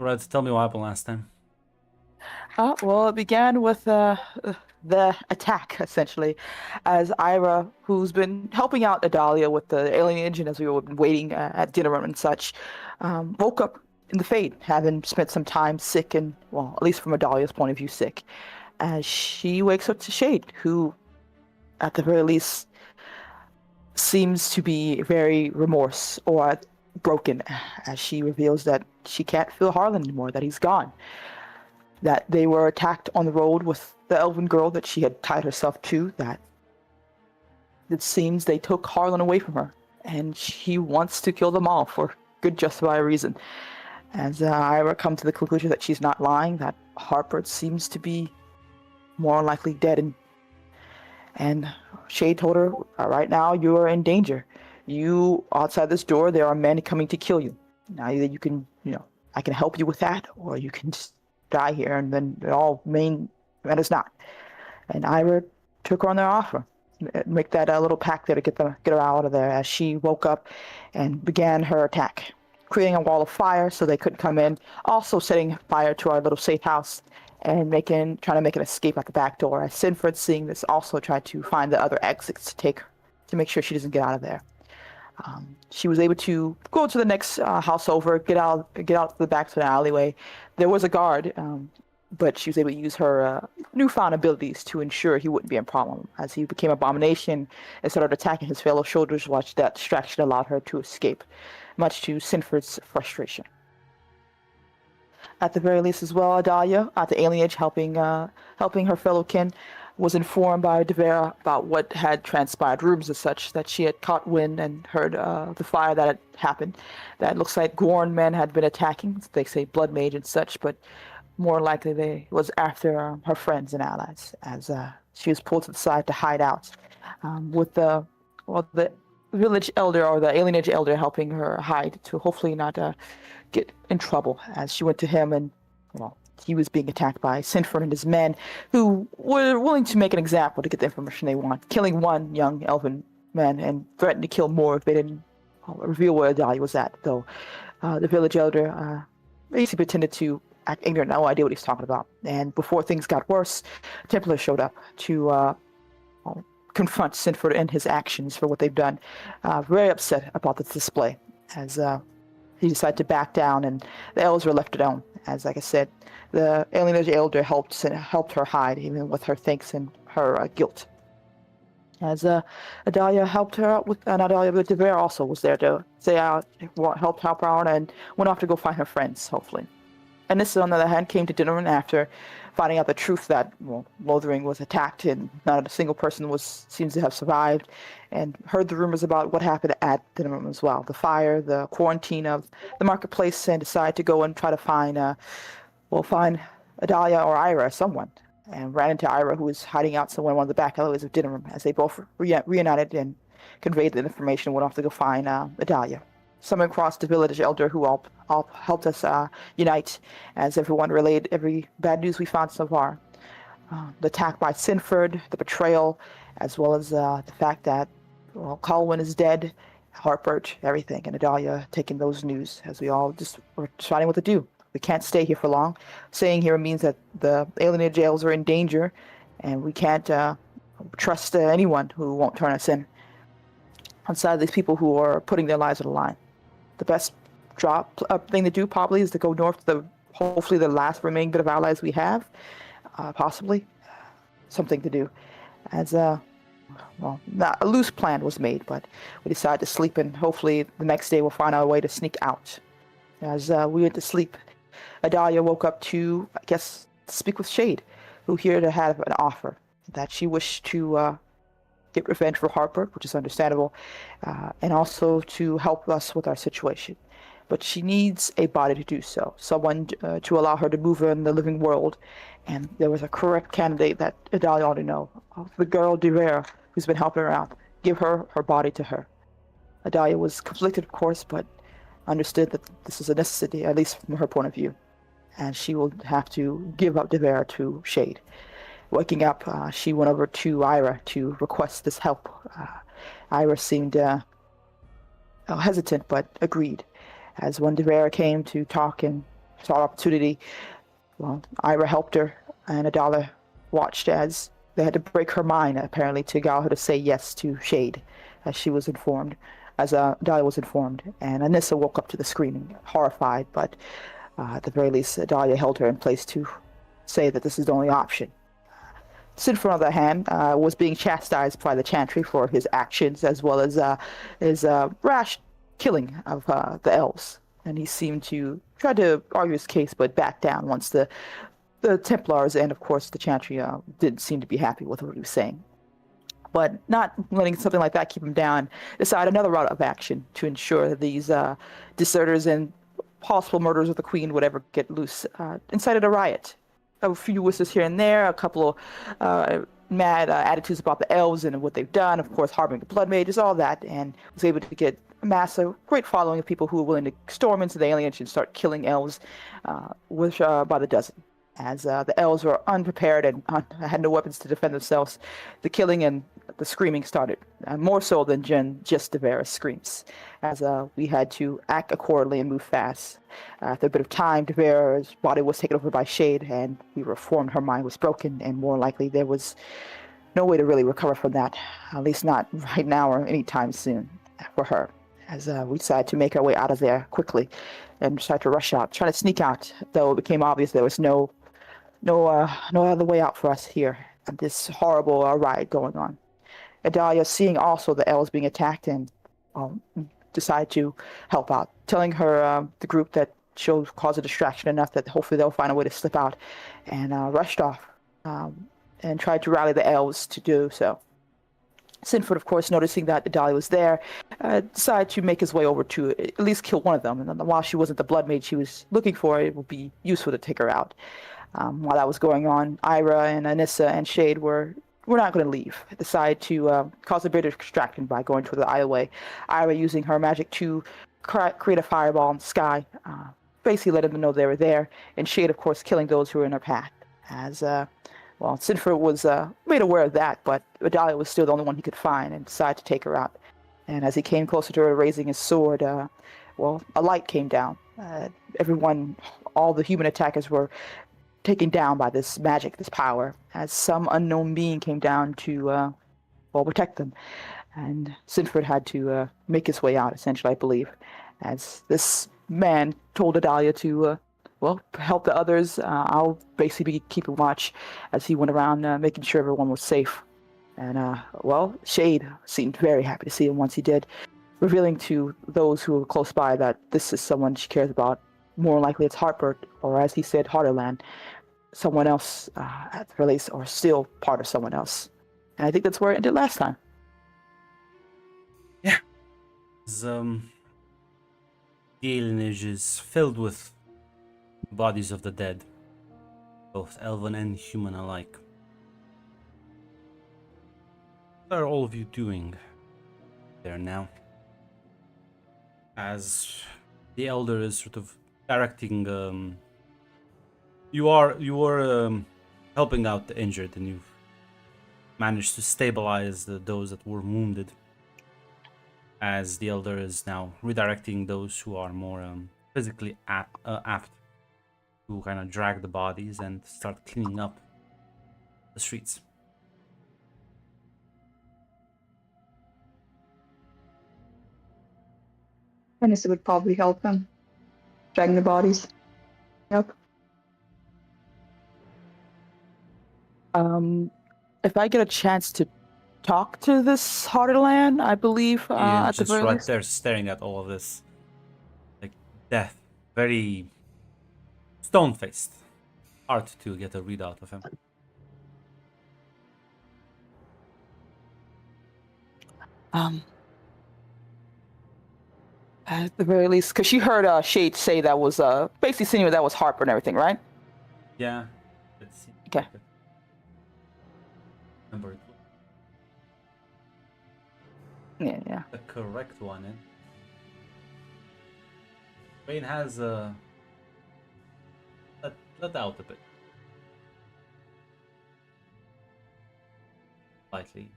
Reds, tell me what happened last time. Well, it began with the attack, essentially, as Ira, who's been helping out Adalia with the alienage, and as we were waiting at dinner and such, woke up in the Fade, having spent some time sick and, well, at least from Adalia's point of view, sick. As she wakes up to Shade, who, at the very least, seems to be very remorse or broken, as she reveals that she can't feel Harlan anymore, that he's gone, that they were attacked on the road with the elven girl that she had tied herself to, that it seems they took Harlan away from her, and she wants to kill them all for good justified reason. As Ira come to the conclusion that she's not lying, that Harper seems to be more likely dead, and Shade told her, right now you are in danger. You, outside this door, there are men coming to kill you. Now either you can, I can help you with that, or you can just die here, and then it all matters not. And Ira took her on their offer, make that little pact there to get her out of there. As she woke up and began her attack, creating a wall of fire so they couldn't come in. Also setting fire to our little safe house and trying to make an escape out the back door. As Sinford, seeing this, also tried to find the other exits to make sure she doesn't get out of there. She was able to go to the next house over, get out to the back to the alleyway. There was a guard, but she was able to use her newfound abilities to ensure he wouldn't be a problem. As he became Abomination and started attacking his fellow soldiers, watch that distraction allowed her to escape, much to Sinford's frustration. At the very least as well, Adalia, at the alienage, helping her fellow kin, was informed by Devera about what had transpired, rumors as such, that she had caught wind and heard the fire that had happened. That looks like Gorn men had been attacking, they say blood mage and such, but more likely it was after her friends and allies, as she was pulled to the side to hide out, with the village elder or the alienage elder helping her hide to hopefully not get in trouble, as she went to him and, well, he was being attacked by Sinford and his men, who were willing to make an example to get the information they want, killing one young elven man and threatened to kill more if they didn't reveal where Adalia was at, though the village elder basically pretended to act ignorant, no idea what he's talking about. And before things got worse, Templar showed up to confront Sinford and his actions for what they've done, very upset about this display, as he decided to back down, and the elves were left alone. As, like I said, the alienage elder helped her hide, even with her thanks and her guilt. As Adalia helped her out with, and Adalia, but Devere also was there to say help her out, and went off to go find her friends, hopefully. And this, on the other hand, came to Dinnerman after finding out the truth that, well, Lothering was attacked and not a single person seems to have survived, and heard the rumors about what happened at Dinnerman as well. The fire, the quarantine of the marketplace, and decided to go and try to find Adalia or Ira, someone. And ran into Ira, who was hiding out somewhere in one of the back alleyways of Dinnerman, as they both reunited and conveyed the information and went off to go find Adalia. Summoned across the village elder, who all helped us unite, as everyone relayed every bad news we found so far. The attack by Sinford, the betrayal, as well as the fact that, well, Colwyn is dead, Harpert, everything, and Adalia taking those news, as we all just were deciding what to do. We can't stay here for long. Staying here means that the alienated jails are in danger, and we can't trust anyone who won't turn us in, outside of these people who are putting their lives on the line. The best thing to do probably is to go north to hopefully the last remaining bit of allies we have, possibly. Something to do. As not a loose plan was made, but we decided to sleep, and hopefully the next day we'll find our way to sneak out. As we went to sleep, Adalia woke up to, I guess, speak with Shade, who here to have an offer that she wished to get revenge for Harper, which is understandable, and also to help us with our situation. But she needs a body to do so, someone to allow her to move in the living world. And there was a correct candidate that Adalia ought to know, the girl Devere, who's been helping her out. Give her body to her. Adalia was conflicted, of course, but understood that this is a necessity, at least from her point of view. And she will have to give up Devere to Shade. Waking up, she went over to Ira to request this help. Ira seemed hesitant, but agreed. As when Devere came to talk and saw an opportunity. Well, Ira helped her, and Adala watched as they had to break her mind, apparently, to allow her to say yes to Shade, as she was informed, as Adalia was informed. And Anissa woke up to the screaming, horrified, but at the very least, Adalia held her in place to say that this is the only option. Sinfer, on the other hand, was being chastised by the Chantry for his actions, as well as his rash killing of the elves. And he seemed to try to argue his case, but back down once the Templars and, of course, the Chantry didn't seem to be happy with what he was saying. But not letting something like that keep him down, decided another route of action to ensure that these deserters and possible murderers of the Queen would ever get loose. Incited a riot. A few whistles here and there, a couple of mad attitudes about the elves and what they've done, of course, harboring the Blood Mages, all that, and was able to amass a great following of people who were willing to storm into the Alienage and start killing elves by the dozen. As the elves were unprepared and had no weapons to defend themselves, the killing and the screaming started, more so than just Devera's screams, as we had to act accordingly and move fast. After a bit of time, Devera's body was taken over by Shade, and we were informed her mind was broken, and more likely there was no way to really recover from that, at least not right now or anytime soon for her, as we decided to make our way out of there quickly and decided to rush out, try to sneak out, though it became obvious there was no other way out for us here, and this horrible riot going on. Adalia, seeing also the elves being attacked, and decided to help out, telling her the group that she'll cause a distraction enough that hopefully they'll find a way to slip out, and rushed off and tried to rally the elves to do so. Sinford, of course, noticing that Adalia was there, decided to make his way over to at least kill one of them, and then while she wasn't the blood mage she was looking for, it would be useful to take her out. While that was going on, Ira and Anissa and Shade were not going to leave. Decided to cause a bit of distraction by going to the aisleway. Ira using her magic to create a fireball in the sky, basically letting them know they were there, and Shade, of course, killing those who were in her path. As Sinfer was made aware of that, but Adalia was still the only one he could find, and decided to take her out. And as he came closer to her, raising his sword, a light came down. Everyone, all the human attackers were taken down by this magic, this power, as some unknown being came down to, protect them. And Sinford had to make his way out, essentially, I believe, as this man told Adalia to, help the others. I'll basically be keeping watch as he went around making sure everyone was safe. And, Shade seemed very happy to see him once he did, revealing to those who were close by that this is someone she cares about. More likely it's Harper, or as he said, Harderland, someone else at the release, or still part of someone else. And I think that's where it ended last time. Yeah. The alienage is filled with bodies of the dead, both elven and human alike. What are all of you doing there now? As the elder is sort of directing, you were helping out the injured, and you've managed to stabilize those that were wounded, as the elder is now redirecting those who are more physically apt to kind of drag the bodies and start cleaning up the streets. Anissa would probably help them dragging the bodies. Yep. If I get a chance to talk to this Harderland, I believe at the just very right least. there staring at all of this, like death, very stone-faced. Hard to get a readout of him. At the very least, because she heard Shade say that was basically saying that was Harper and everything, right? Yeah. Let's see. Okay. Number Yeah. the correct one. Wayne has let out a bit. Slightly.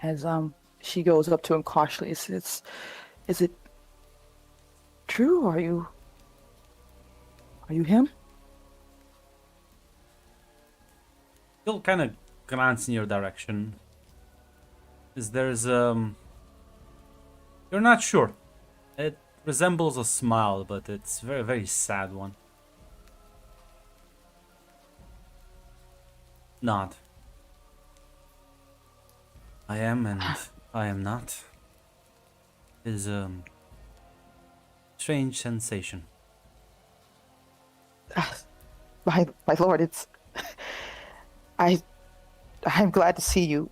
As She goes up to him cautiously. Is it true? Are you him? He'll kind of glance in your direction. There's You're not sure. It resembles a smile, but it's very, very sad one. Nod. I am and I am not. Is strange sensation. My lord, it's I'm glad to see you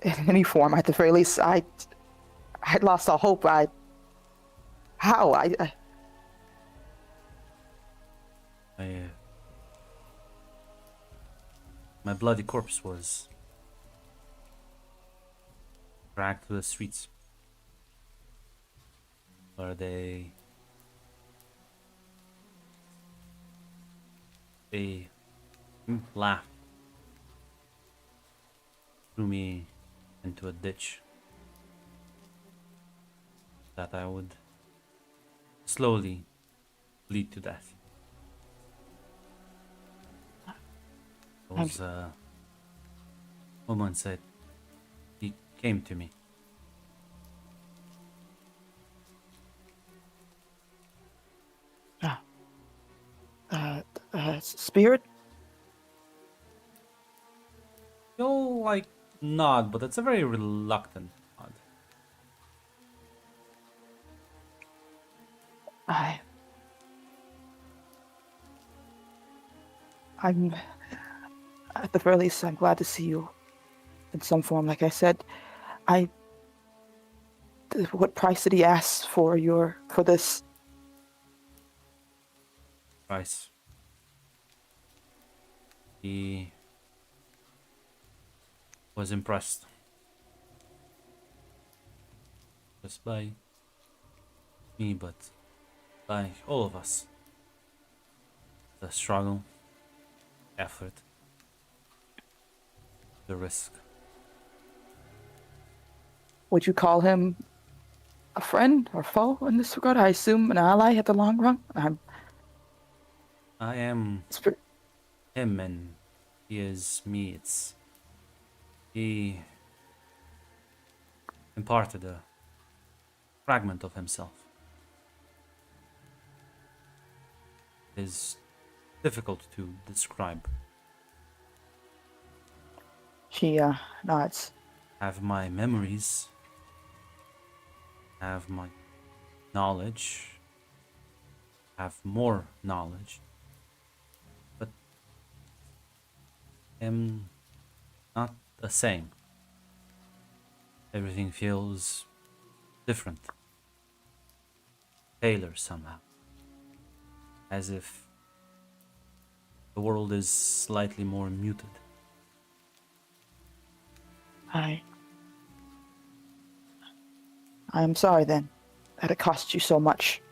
in any form. At the very least, I'd lost all hope. How? My bloody corpse was dragged to the streets, where they laughed, threw me into a ditch, that I would slowly bleed to death. Those moments that he came to me. Spirit? You'll like nod, but it's a very reluctant nod. I'm at the very least, I'm glad to see you in some form. Like I said, what price did he ask for this? Price. He was impressed just by me, but by all of us. The struggle, effort, the risk. Would you call him a friend or foe in this regard? I assume an ally at the long run. I am him and he is me. He imparted a fragment of himself. It is difficult to describe. She nods. Have my memories, have my knowledge, have more knowledge, but am not the same. Everything feels different, tailored somehow, as if the world is slightly more muted. I'm sorry then that it cost you so much.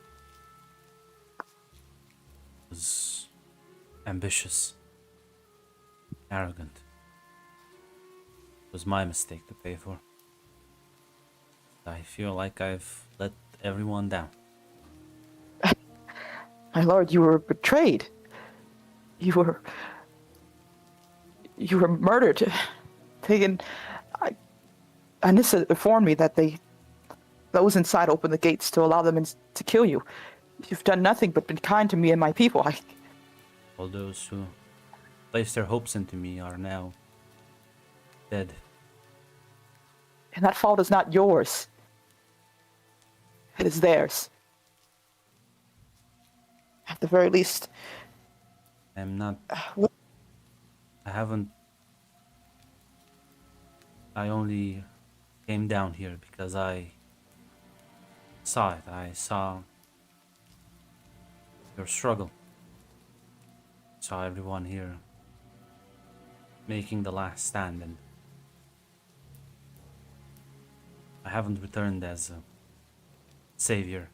Was ambitious, arrogant. It was my mistake to pay for. I feel like I've let everyone down. My lord, you were betrayed. You were murdered. Anissa informed me that those inside opened the gates to allow them to kill you. You've done nothing but been kind to me and my people. All those who placed their hopes into me are now dead. And that fault is not yours. It is theirs. At the very least. I'm not. What? I only came down here because I saw it. I saw your struggle. Saw everyone here making the last stand, and I haven't returned as a savior,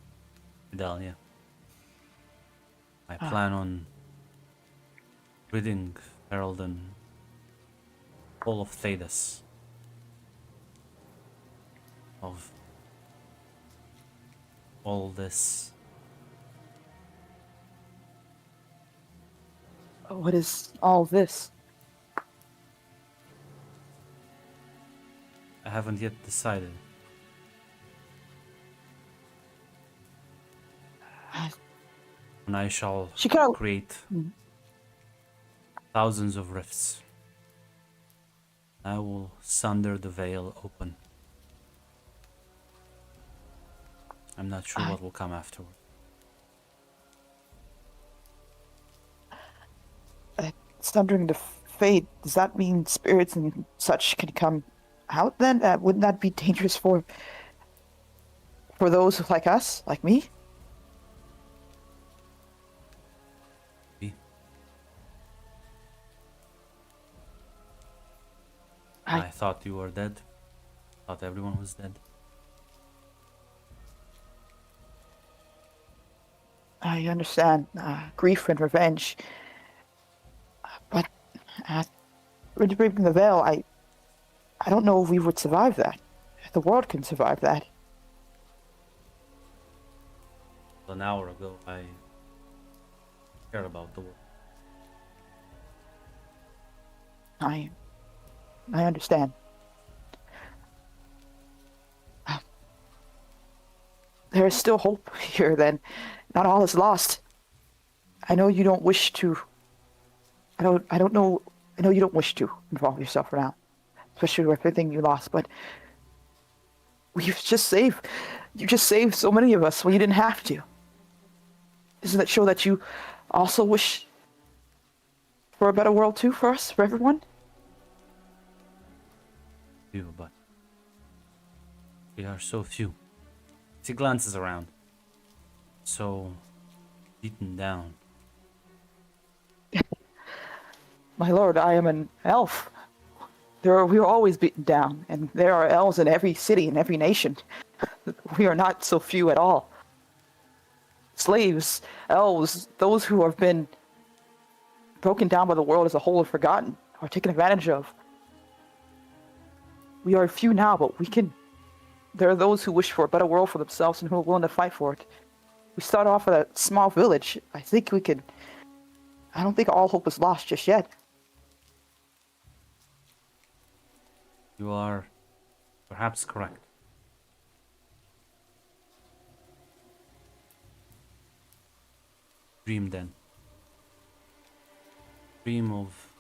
Idalia. I plan on ridding Herald and all of Thedas of all this. What is all this? I haven't yet decided. And I shall She kind of. create Mm. thousands of rifts. I will sunder the veil open. I'm not sure what will come afterward. Sundering the fate, does that mean spirits and such can come out then? Wouldn't that be dangerous for those like us, like me? Me? I- I thought you were dead. Thought everyone was dead. I understand grief and revenge, but removing the veil, I don't know if we would survive that. If the world can survive that. An hour ago, I cared about the world. I understand. There is still hope here then. Not all is lost. I know you don't wish to. I don't know. I know you don't wish to involve yourself now, especially with everything you lost. But you just saved so many of us when you didn't have to. Doesn't that show that you also wish for a better world too, for us, for everyone? Few, but we are so few. She glances around. So beaten down. My lord, I am an elf. We are always beaten down, and there are elves in every city and every nation. We are not so few at all. Slaves, elves, those who have been broken down by the world as a whole and forgotten, or taken advantage of. We are few now, but we can. There are those who wish for a better world for themselves and who are willing to fight for it. We start off at a small village. I think we could. I don't think all hope is lost just yet. You are perhaps correct. Dream then. Dream of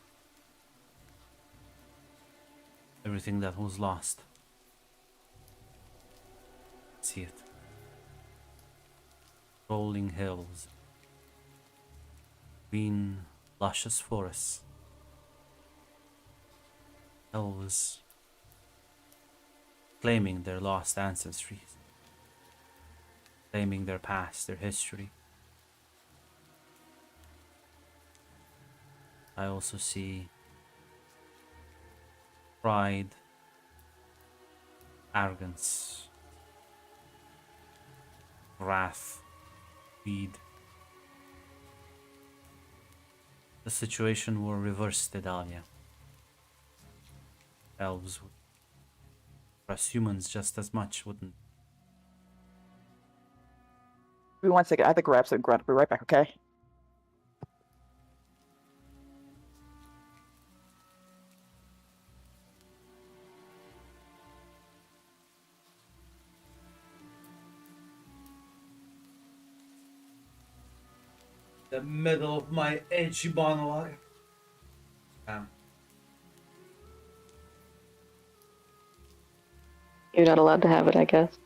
everything that was lost. See it. Rolling hills. Green, luscious forests. Elves claiming their lost ancestries. Claiming their past, their history. I also see pride, arrogance, wrath, greed. The situation will reverse Dedalia. Elves would oppress humans just as much, wouldn't? Give me 1 second. I have to grab some grunt. I'll be right back, okay? The middle of my edgy monologue. You're not allowed to have it, I guess.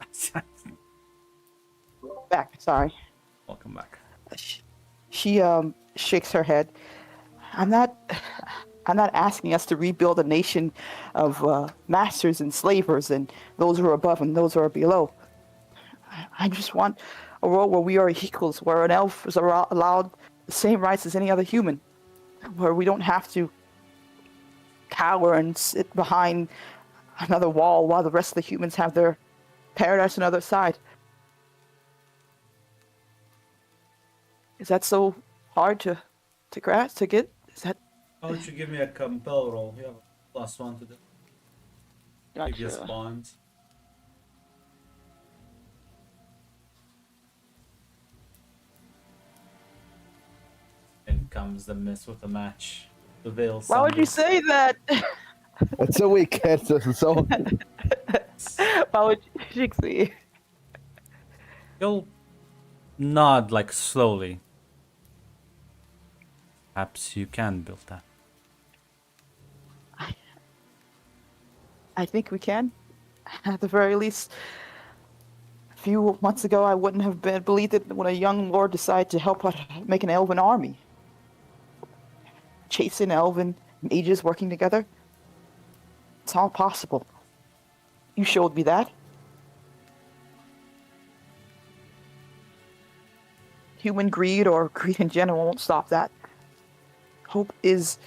Back. Sorry. Welcome back. She shakes her head. I'm not asking us to rebuild a nation of masters and slavers and those who are above and those who are below. I just want a world where we are equals, where an elf is allowed the same rights as any other human, where we don't have to cower and sit behind another wall while the rest of the humans have their paradise on the other side. Is that so hard to grasp, to get? Is that... Why don't you give me a compel roll? You have a +1 to the previous Gotcha. bonds. comes the mist with a match. The veil. Why would you say that? It's a weekend, so Why would you see? You'll nod like slowly. Perhaps you can build that. I think we can. At the very least, a few months ago, I wouldn't have believed it when a young lord decided to help out make an elven army. Chasing elven mages working together. It's all possible. You showed me that. Human greed or greed in general won't stop that. Hope is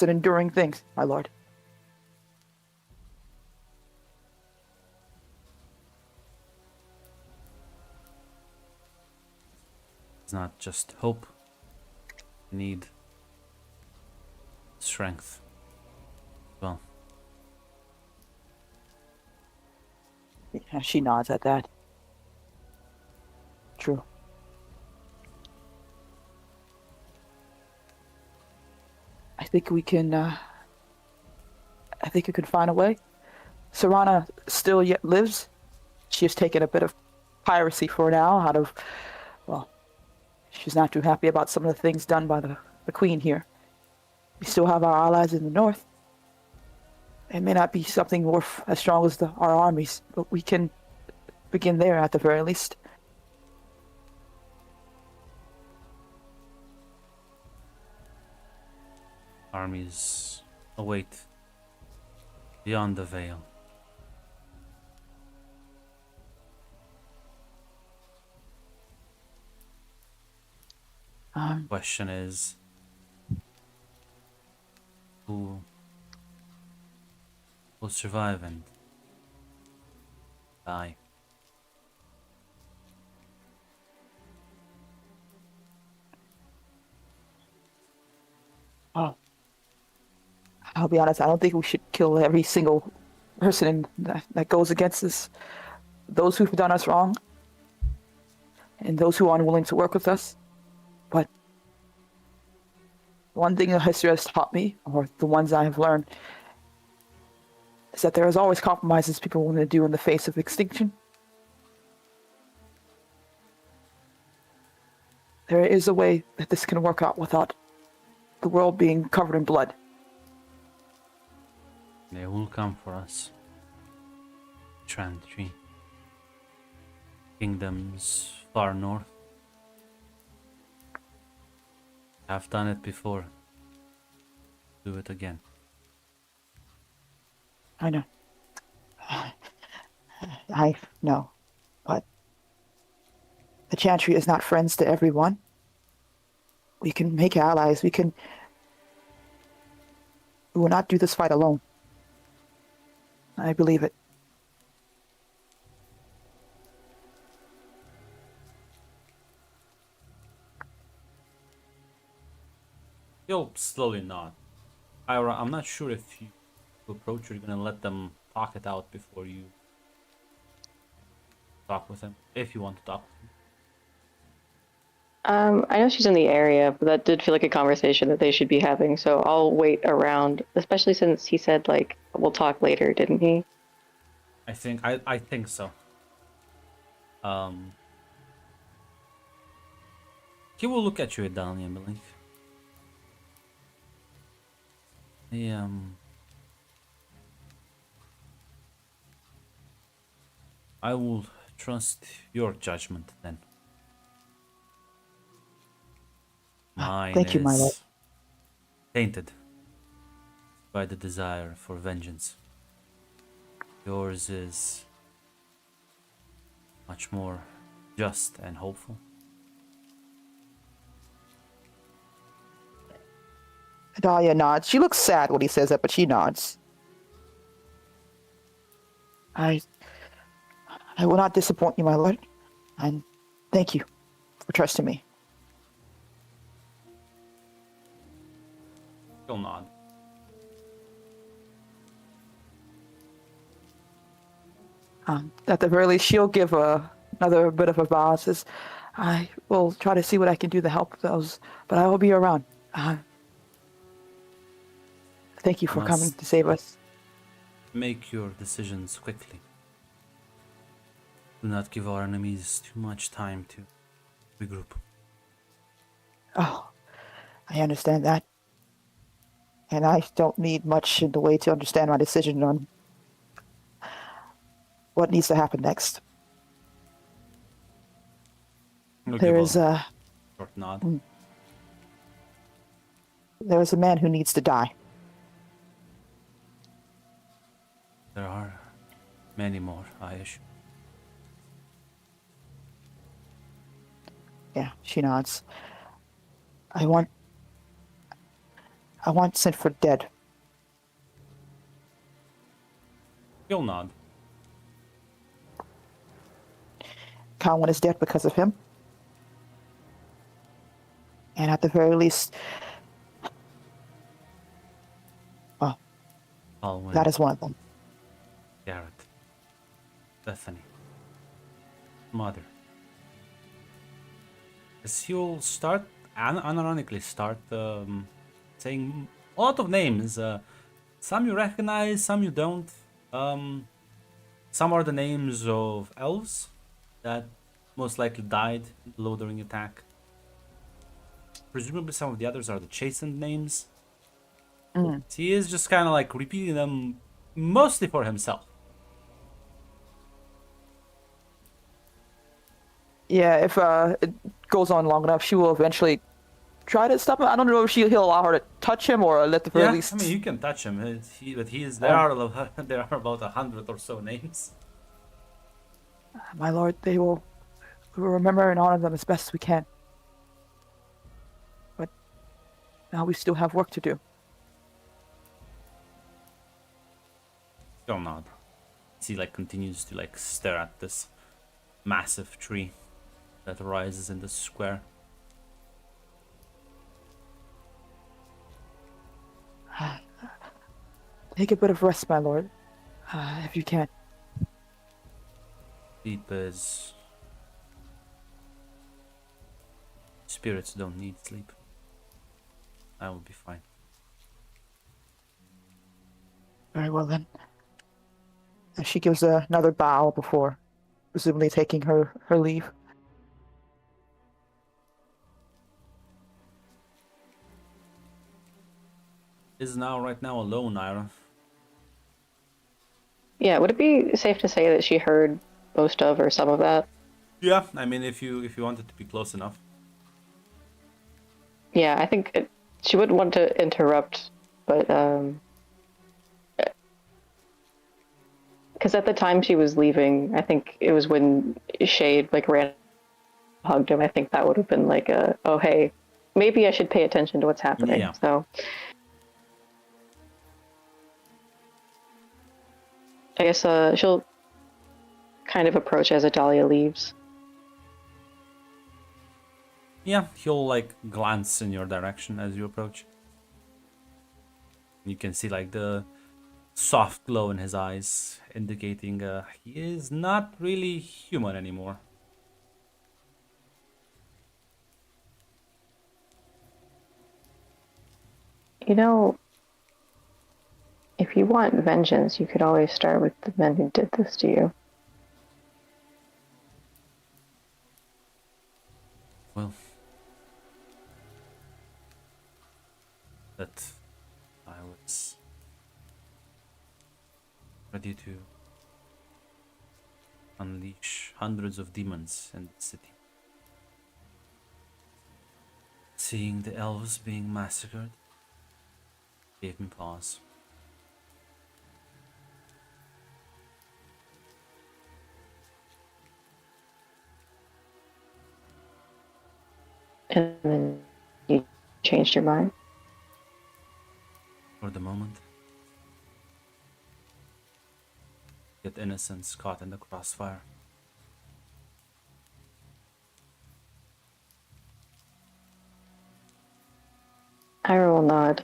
an enduring thing, my lord. It's not just hope. You need strength. Well, Yeah, she nods at that. True. I think we can. I think we could find a way. Serana still yet lives. She has taken a bit of piracy for now. Well, she's not too happy about some of the things done by the queen here. We still have our allies in the north. It may not be something worth as strong as our armies, but we can begin there at the very least. armies await beyond the veil. Question is, who will survive and die? Oh. I'll be honest, I don't think we should kill every single person that goes against us. Those who've done us wrong, and those who are unwilling to work with us. But one thing that history has taught me, or the ones I have learned, is that there is always compromises people want to do in the face of extinction. There is a way that this can work out without the world being covered in blood. They will come for us. Trantry. Kingdoms far north. Have done it before. Do it again. I know. I know. But the Chantry is not friends to everyone. We can make allies. We will not do this fight alone. I believe it. You'll slowly nod. Ira, I'm not sure if you approach, you're gonna let them talk it out before you talk with him, if you want to talk with him. I know she's in the area, but that did feel like a conversation that they should be having, so I'll wait around, especially since he said, like, we'll talk later, didn't he? I think so. He will look at you, Adalia, I believe. I will trust your judgment then. Mine Thank you, my lord. is tainted by the desire for vengeance. Yours is much more just and hopeful. Dahlia nods. She looks sad when he says that, but she nods. I will not disappoint you, my lord. And thank you for trusting me. He'll nod. At the very least, she'll give another bit of a bow. Says, I will try to see what I can do to help those, but I will be around. Thank you for coming Must to save us. make your decisions quickly. Do not give our enemies too much time to regroup. Oh, I understand that. And I don't need much in the way to understand my decision on what needs to happen next. We'll There give is a a short nod. there is a man who needs to die. There are many more, I assure. Yeah, she nods. I want Sinford dead. He'll nod. Colin is dead because of him. And at the very least, well, Alwyn, that is one of them. Garrett, Bethany, Mother. As he'll start, unironically start saying a lot of names. Some you recognize, some you don't. Some are the names of elves that most likely died in the Lothering attack. Presumably some of the others are the chastened names. He is just kind of like repeating them mostly for himself. Yeah, if it goes on long enough, she will eventually try to stop him. I don't know if he'll allow her to touch him or let the very Yeah, least. I mean you can touch him. But he is there are there are about 100 or so names. My lord, we will remember and honor them as best we can. But now we still have work to do. Still nod. He like continues to like stare at this massive tree that rises in the square. Take a bit of rest, my lord, if you can. Sleep is spirits don't need sleep. I will be fine. Very well then. And she gives another bow before presumably taking her leave. Is now right now alone, Ira. Yeah, would it be safe to say that she heard most of or some of that? Yeah, I mean if you wanted to be close enough. Yeah, I think she wouldn't want to interrupt, but because at the time she was leaving, I think it was when Shade like ran, hugged him. I think that would have been like a, oh hey, maybe I should pay attention to what's happening. Yeah. So I guess she'll kind of approach as Adalia leaves. Yeah, he'll like glance in your direction as you approach. You can see like the soft glow in his eyes, indicating he is not really human anymore. You know, if you want vengeance, you could always start with the men who did this to you. Well, that I was ready to unleash hundreds of demons in the city. Seeing the elves being massacred gave me pause. And then you changed your mind. For the moment, yet innocence caught in the crossfire. Ira will nod.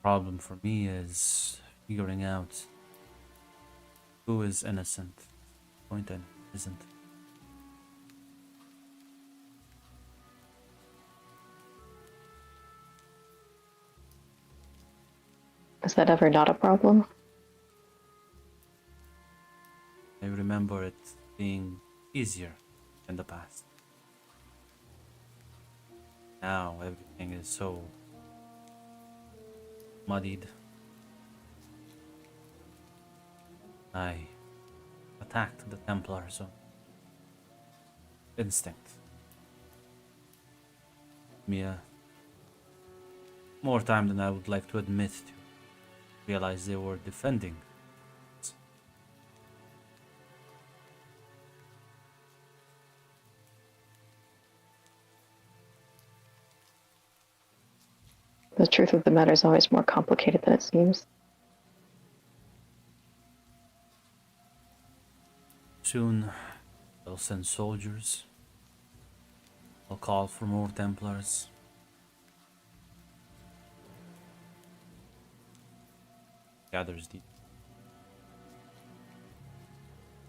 Problem for me is figuring out Who is innocent? Point and isn't. Is that ever not a problem? I remember it being easier in the past. Now everything is so muddied. I attacked the Templars on instinct. Mia, more time than I would like to admit to realize they were defending. The truth of the matter is always more complicated than it seems. Soon, they'll send soldiers. They'll call for more Templars. Gathers the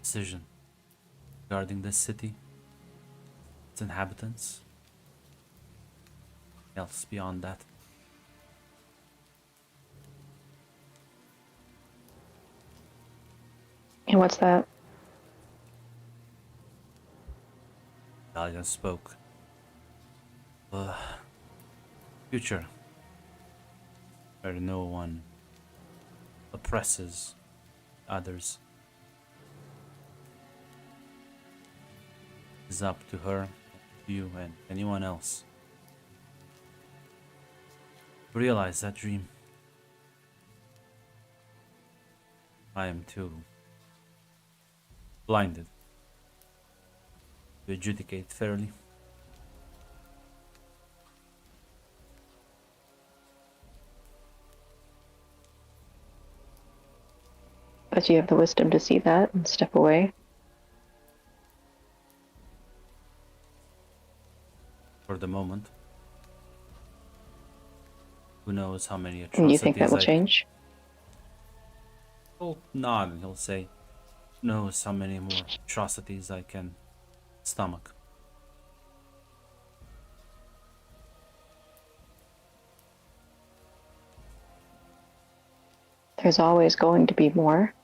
decision regarding this city, its inhabitants. Else beyond that. And what's that? Dahlia spoke. Future, where no one oppresses others. It's up to her, you, and anyone else to realize that dream. I am too blinded to adjudicate fairly. But you have the wisdom to see that and step away. For the moment. Who knows how many And atrocities you think that will change? He'll nod and he'll say, who knows how many more atrocities I can stomach. There's always going to be more.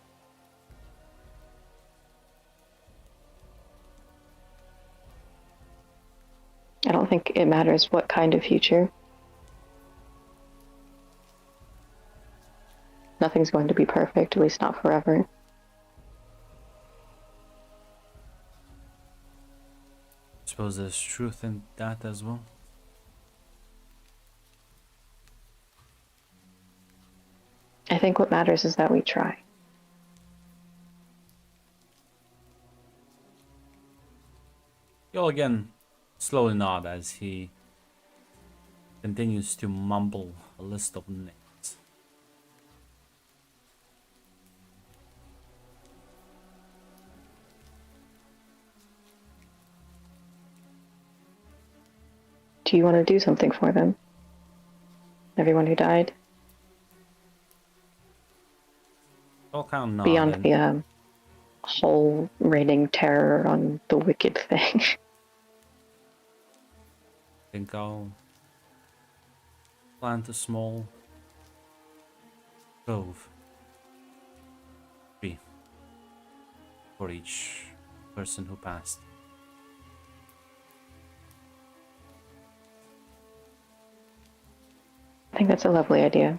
I don't think it matters what kind of future. Nothing's going to be perfect, at least not forever. Suppose there's truth in that as well. I think what matters is that we try. You'll again slowly nod as he continues to mumble a list of names. Do you want to do something for them? Everyone who died? I'll kind of nod Beyond and the whole raining terror on the wicked thing. think I'll plant a small grove tree for each person who passed. I think that's a lovely idea.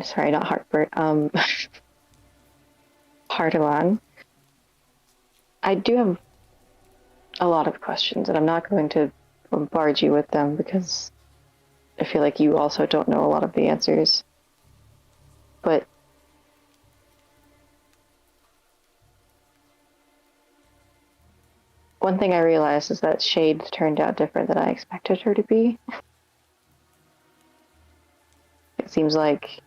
Sorry, not Heartburt, Hardelan. I do have a lot of questions, and I'm not going to bombard you with them because I feel like you also don't know a lot of the answers. But one thing I realized is that Shade turned out different than I expected her to be. It seems like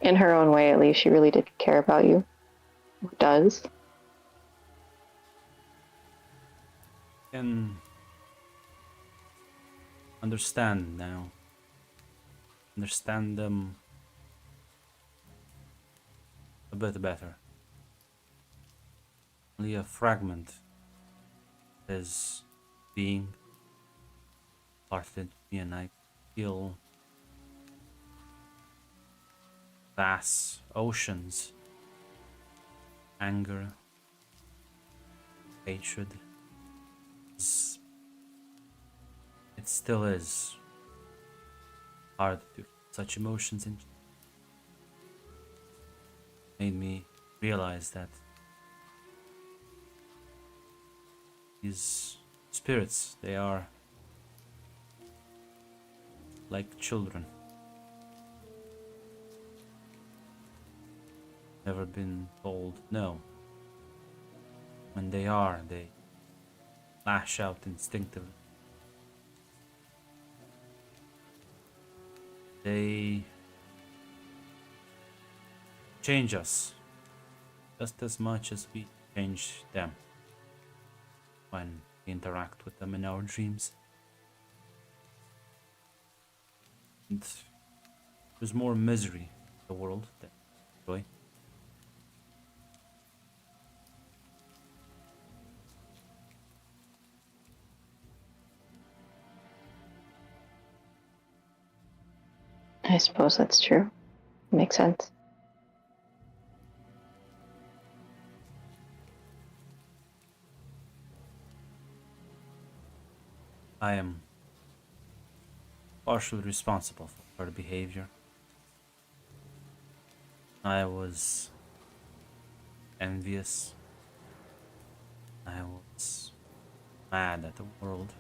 in her own way, at least, she really did care about you. Or does. Can understand now. Understand them a bit better. Only a fragment is being parted into me, and I feel vast oceans, anger, hatred. It still is hard to put such emotions in. Made me realize that these spirits, they are like children. Never been told no. When they lash out instinctively. They change us just as much as we change them when we interact with them in our dreams. And there's more misery in the world than joy. I suppose that's true. Makes sense. I am partially responsible for her behavior. I was envious. I was mad at the world.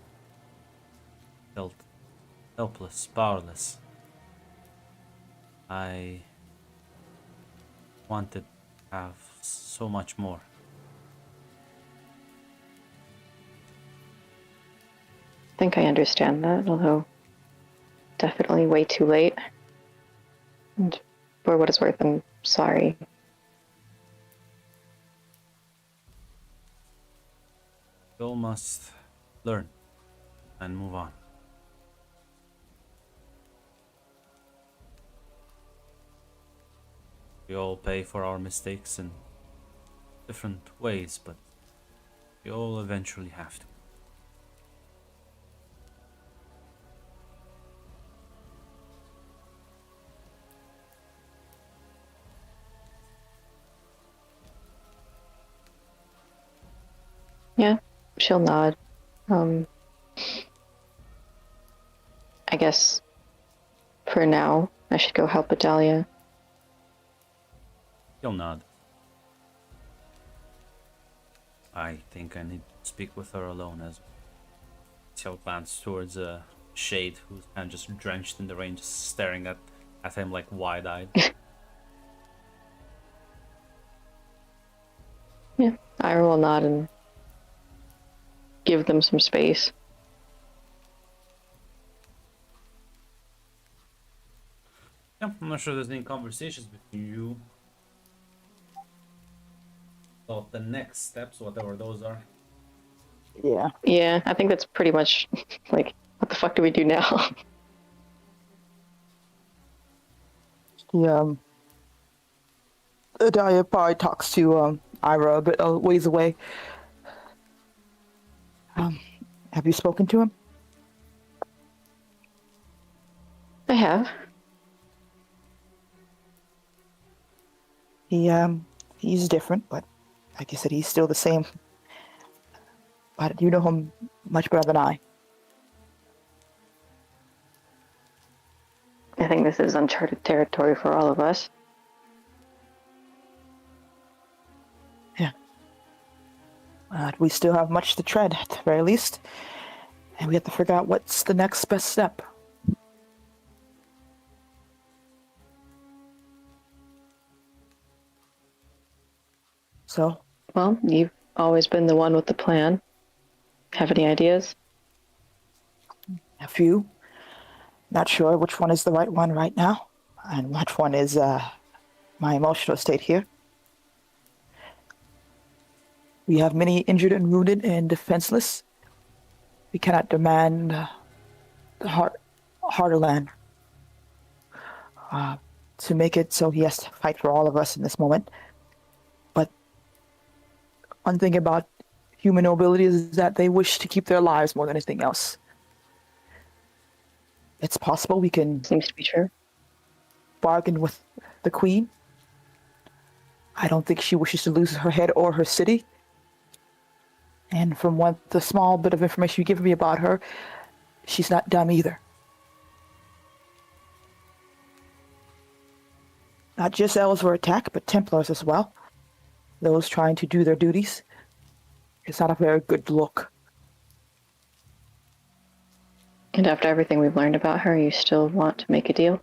Felt helpless, powerless. I wanted to have so much more. I think I understand that, although definitely way too late. And for what it's worth, I'm sorry. We all must learn and move on. We all pay for our mistakes in different ways, but we all eventually have to. Yeah, she'll nod. I guess for now, I should go help Adalia. He'll nod. I think I need to speak with her alone as she'll glance towards a shade who's kind of just drenched in the rain, just staring at him like wide-eyed. Yeah, Ira will nod and give them some space. Yeah, I'm not sure there's any conversations between you about the next steps, whatever those are. Yeah. Yeah, I think that's pretty much like, what the fuck do we do now? Adalia probably talks to Ira a bit ways away. Have you spoken to him? I have. He's different, but like you said, he's still the same. But you know him much better than I. I think this is uncharted territory for all of us. Yeah. We still have much to tread, at the very least. And we have to figure out what's the next best step. So? Well, you've always been the one with the plan. Have any ideas? A few. Not sure which one is the right one right now, and which one is my emotional state here. We have many injured and wounded and defenseless. We cannot demand the harder land to make it so he has to fight for all of us in this moment. But one thing about human nobility is that they wish to keep their lives more than anything else. It's possible we can Seems to be true. bargain with the queen. I don't think she wishes to lose her head or her city. And from what the small bit of information you give me about her, she's not dumb either. Not just elves were attacked, but Templars as well. Those trying to do their duties. It's not a very good look. And after everything we've learned about her, you still want to make a deal?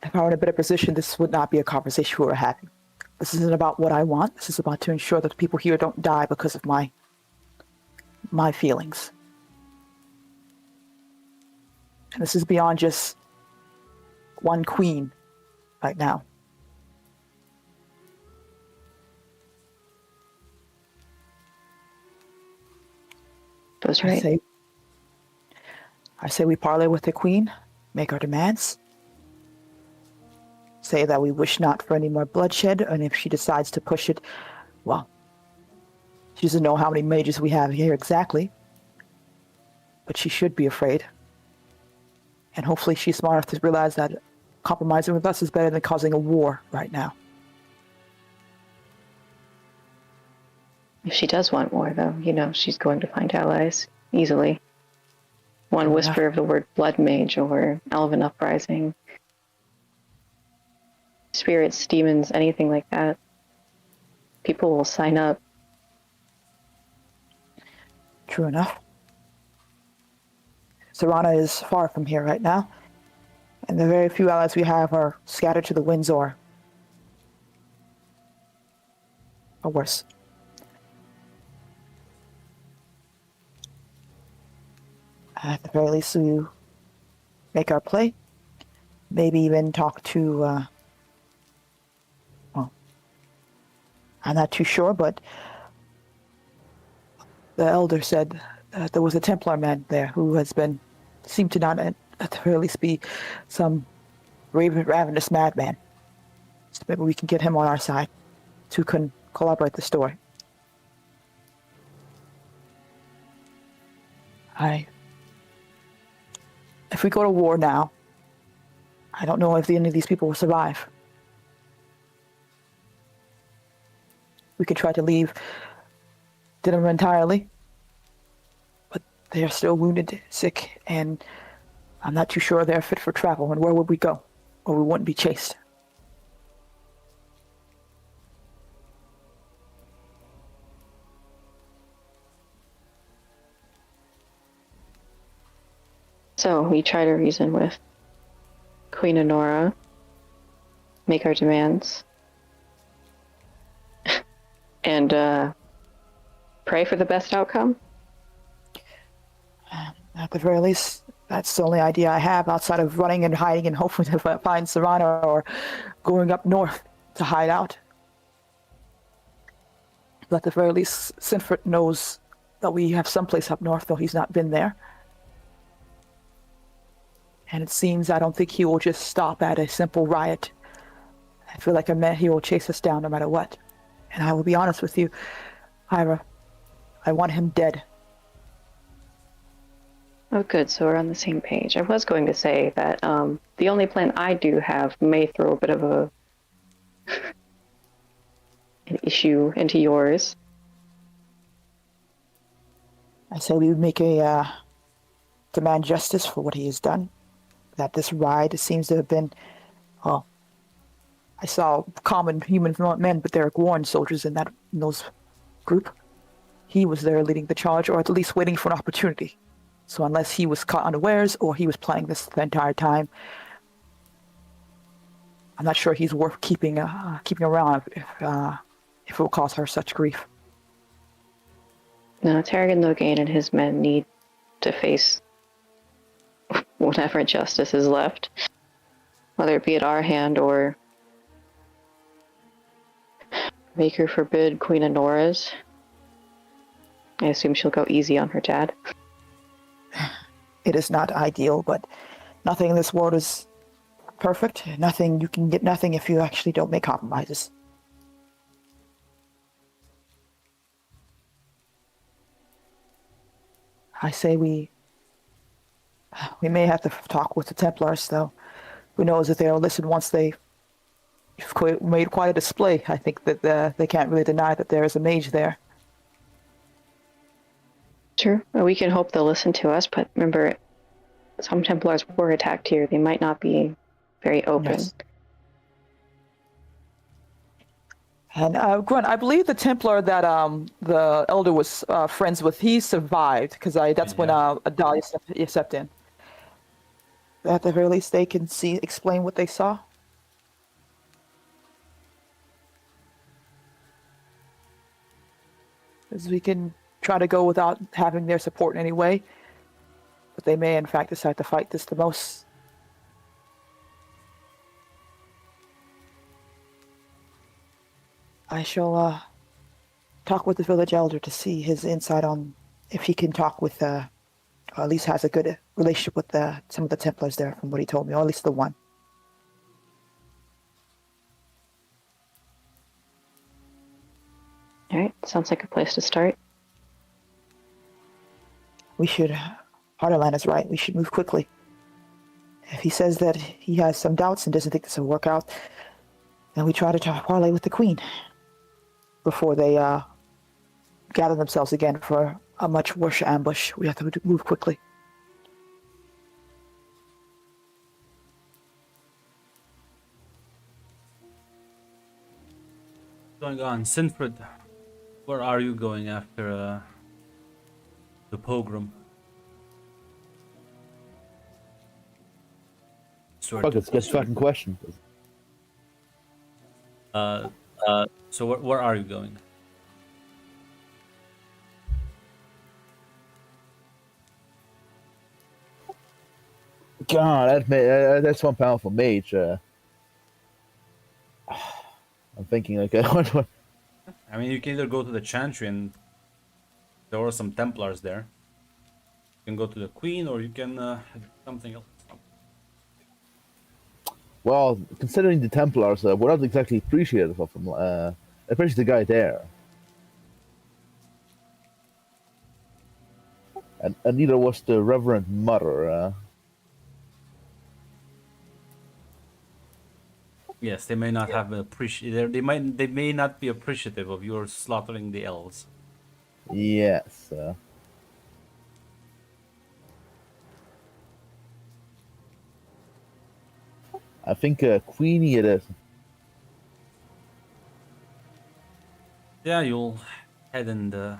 If I were in a better position, this would not be a conversation we were having. This isn't about what I want. This is about to ensure that the people here don't die because of my feelings. And this is beyond just one queen right now. That's right. I say we parley with the queen, make our demands, say that we wish not for any more bloodshed, and if she decides to push it, well, she doesn't know how many mages we have here exactly, but she should be afraid. And hopefully she's smart enough to realize that compromising with us is better than causing a war right now. If she does want war, though, you know she's going to find allies easily. One whisper of the word blood mage or elven uprising, spirits, demons, anything like that. People will sign up. True enough. Serana is far from here right now, and the very few allies we have are scattered to the winds or worse. At the very least, we make our play. Maybe even talk to, well, I'm not too sure, but the elder said that there was a Templar man there who seemed to not, at the very least, be some ravenous madman. So maybe we can get him on our side to collaborate the story. If we go to war now, I don't know if any of these people will survive. We could try to leave Dinner entirely, but they are still wounded, sick, and I'm not too sure they're fit for travel. And where would we go? Or we wouldn't be chased. So we try to reason with Queen Honora, make our demands, and pray for the best outcome. At the very least, that's the only idea I have outside of running and hiding and hoping to find Serana or going up north to hide out. But at the very least, Sinford knows that we have someplace up north, though he's not been there. And it seems I don't think he will just stop at a simple riot. I feel like he will chase us down no matter what. And I will be honest with you, Ira, I want him dead. Oh, good. So we're on the same page. I was going to say that the only plan I do have may throw a bit of an issue into yours. I say we would make a demand justice for what he has done. That this riot seems to have been, well, I saw common human men, but there are Gorn soldiers in those group. He was there leading the charge, or at least waiting for an opportunity. So unless he was caught unawares, or he was planning this the entire time, I'm not sure he's worth keeping around if it will cause her such grief. No, Tarragon Logain and his men need to face whatever justice is left. whether it be at our hand or Maker forbid Queen Honora's. I assume she'll go easy on her dad. It is not ideal, but nothing in this world is perfect. Nothing, you can get nothing if you actually don't make compromises. I say we may have to talk with the Templars, though. Who knows if they'll listen once they've made quite a display. I think that they can't really deny that there is a mage there. True. Well, we can hope they'll listen to us, but remember, some Templars were attacked here. They might not be very open. Yes. And Gwen, I believe the Templar that the Elder was friends with, he survived, because that's when Adalia stepped in. At the very least, they can explain what they saw. As we can try to go without having their support in any way, but they may in fact decide to fight this the most. I shall talk with the village elder to see his insight on if he can talk with, or at least has a good relationship with some of the Templars there, from what he told me, or at least the one. All right, sounds like a place to start. We should, Harderland is right, we should move quickly. If he says that he has some doubts and doesn't think this will work out, then we try to parlay with the Queen before they gather themselves again for a much worse ambush. We have to move quickly. Going on, Sinfred, where are you going after the pogrom? Fuck, it's just fucking question. So where are you going? God, that's one powerful mage. I'm thinking like, what? I mean, you can either go to the Chantry and there are some Templars there. You can go to the Queen, or you can do something else. Well, considering the Templars, we're not exactly appreciative of them, especially the guy there. And neither was the Reverend Mother. Yes, they may not have they may not be appreciative of your slaughtering the elves. Yes. I think Queenie it is. Yeah, you'll head in the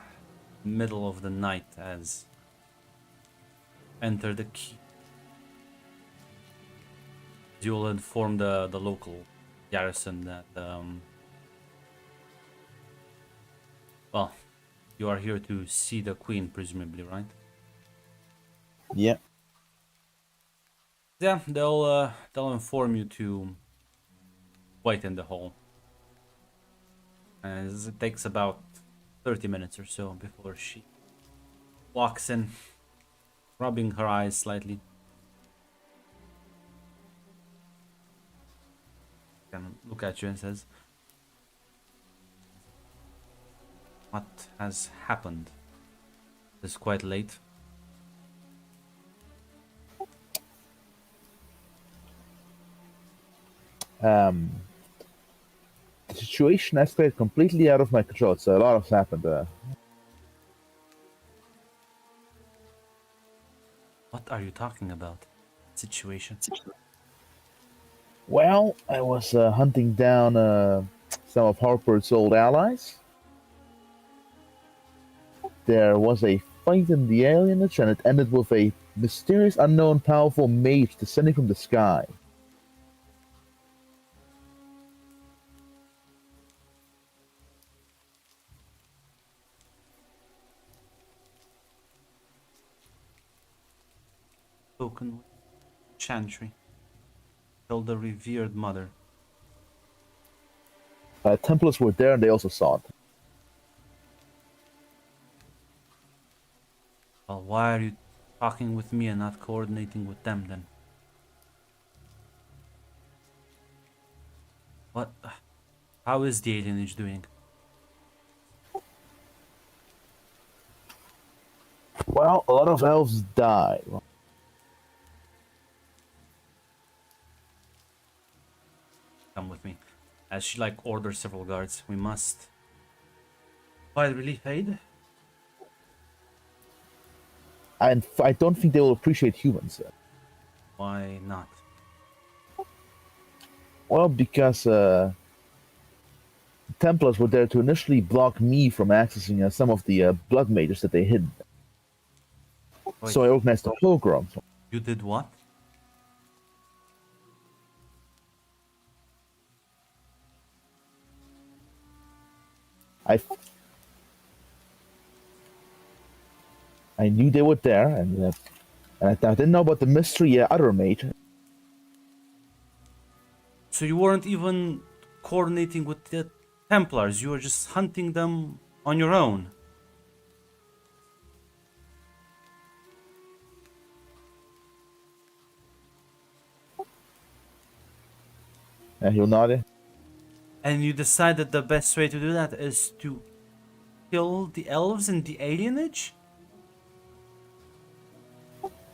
middle of the night as enter the keep. You'll inform the local garrison that well, you are here to see the Queen, presumably, right? Yeah. Yeah, they'll inform you to wait in the hall. As it takes about 30 minutes or so before she walks in, rubbing her eyes slightly. Can look at you and says, "What has happened? It's quite late." The situation escalated completely out of my control. So a lot has happened. What are you talking about? Situation? Well, I was hunting down some of Harper's old allies. There was a fight in the alienage, and it ended with a mysterious, unknown, powerful mage descending from the sky. Spoken with Chantry. Tell the revered mother. Templars were there and they also saw it. Well, why are you talking with me and not coordinating with them then? What? How is the alienage doing? Well, a lot of elves died. Come with me. As she like orders several guards, we must provide relief aid. And I don't think they will appreciate humans. Why not? Well, because Templars were there to initially block me from accessing some of the blood mages that they hid. Wait, So I organized a pogrom. you did what? I knew they were there, and I didn't know about the mystery other mage. So you weren't even coordinating with the Templars, you were just hunting them on your own. He'll nod. And you decided the best way to do that is to kill the elves in the alienage?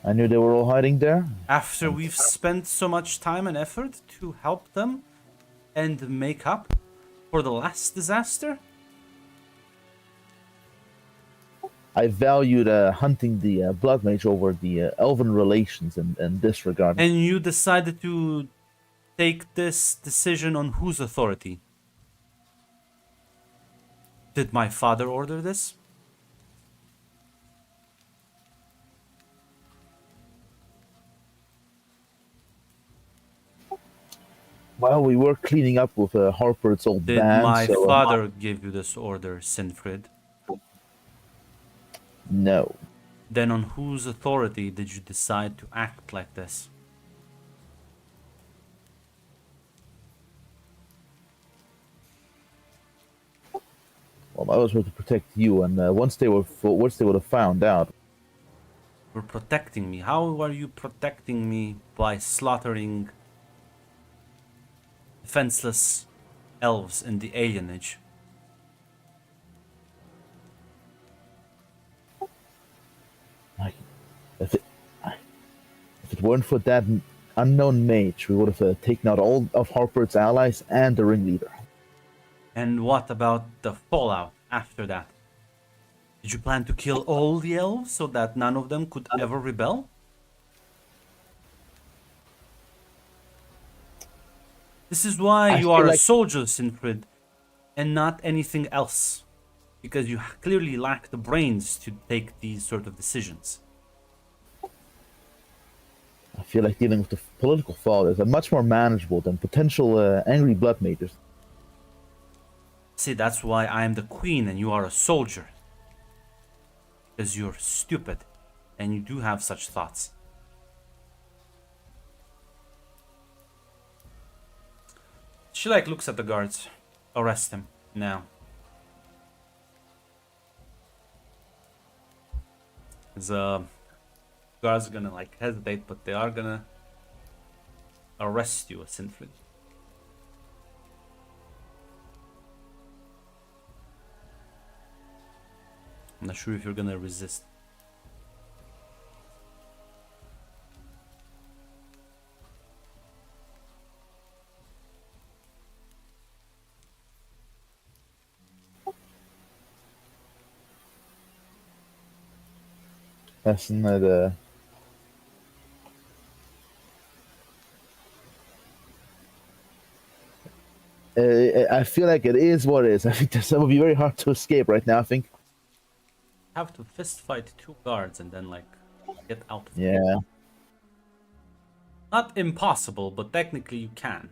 I knew they were all hiding there. After we've spent so much time and effort to help them and make up for the last disaster? I valued hunting the blood mage over the elven relations in this regard. And you decided to take this decision on whose authority? Did my father order this? While we were cleaning up with Harper's old Did band, my so, father give you this order, Sinfrid? no. Then on whose authority did you decide to act like this? Well, I was here to protect you, and once they would have found out, You're protecting me. How are you protecting me by slaughtering defenseless elves in the alienage? if it weren't for that unknown mage, we would have taken out all of Harper's allies and the ringleader. And what about the fallout after that? Did you plan to kill all the elves so that none of them could ever rebel? This is why I you feel are a like- soldier, Sinfrid, and not anything else. Because you clearly lack the brains to take these sort of decisions. I feel like dealing with the political fathers are much more manageable than potential angry blood mages. See, that's why I am the queen and you are a soldier. Because you're stupid and you do have such thoughts. She like looks at the guards. Arrest him now. The guards are gonna like hesitate, but they are gonna arrest you, Sinfrid. I'm not sure if you're gonna resist. That's not I feel like it is what it is. I think that will be very hard to escape right now. I think. Have to fist fight two guards and then like get out of Yeah. here. Not impossible, but technically you can.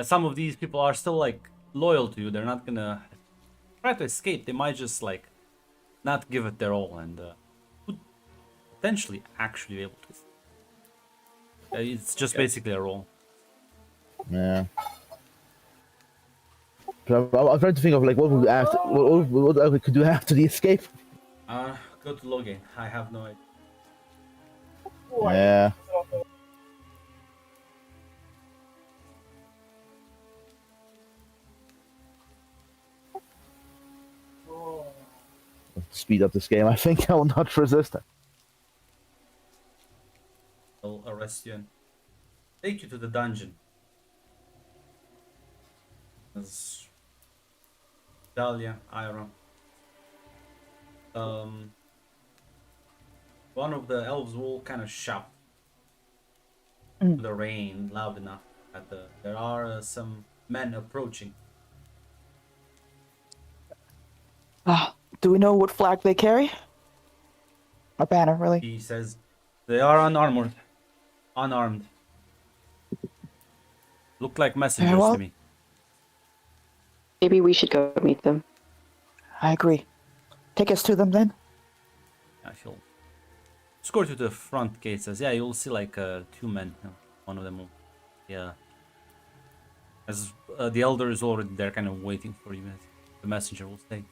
Some of these people are still like loyal to you. They're not gonna try to escape. They might just like not give it their all and could potentially actually be able to. It's just basically a roll. Yeah. But I'm trying to think of like what would we after what else we could do after the escape. Go to login. I have no idea. Yeah. Speed up this game. I think I will not resist it. I'll arrest you and take you to the dungeon. As Dahlia, Ira. One of the elves will kind of shout to the rain loud enough that there are some men approaching. Do we know what flag they carry? A banner, really? He says they are unarmed. Look like messengers well. to me. Maybe we should go meet them. I agree. Take us to them then. I feel. Escort you to the front gate. Says, yeah, you'll see like 2 men. One of them will, yeah. As the elder is already there, kind of waiting for you. The messenger will say,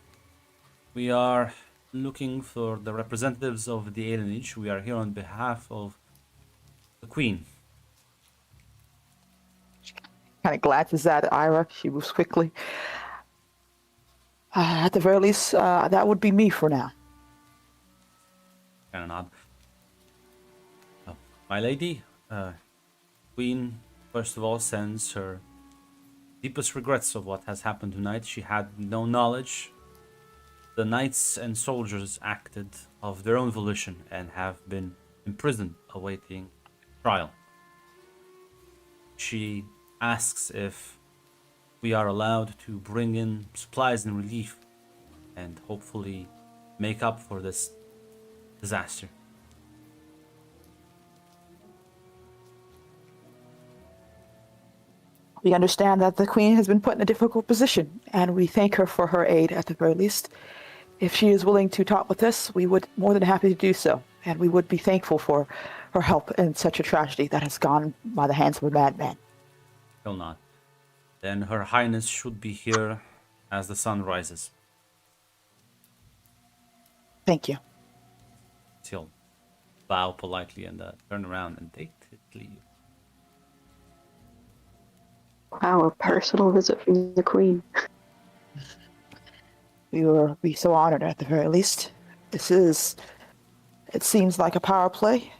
"We are looking for the representatives of the alienage. We are here on behalf of the queen." Kind of glances at Ira. She moves quickly. At the very least, that would be me for now. Kind of nod. Oh, my lady, Queen, first of all, sends her deepest regrets of what has happened tonight. She had no knowledge. The knights and soldiers acted of their own volition and have been imprisoned awaiting trial. She asks if we are allowed to bring in supplies and relief and hopefully make up for this disaster. We understand that the Queen has been put in a difficult position, and we thank her for her aid at the very least. If she is willing to talk with us, we would more than happy to do so, and we would be thankful for her help in such a tragedy that has gone by the hands of a madman. Will not. Then Her Highness should be here as the sun rises. Thank you. She'll bow politely and turn around and take leave. Wow, a personal visit from the Queen. We will be so honored at the very least. It seems like a power play,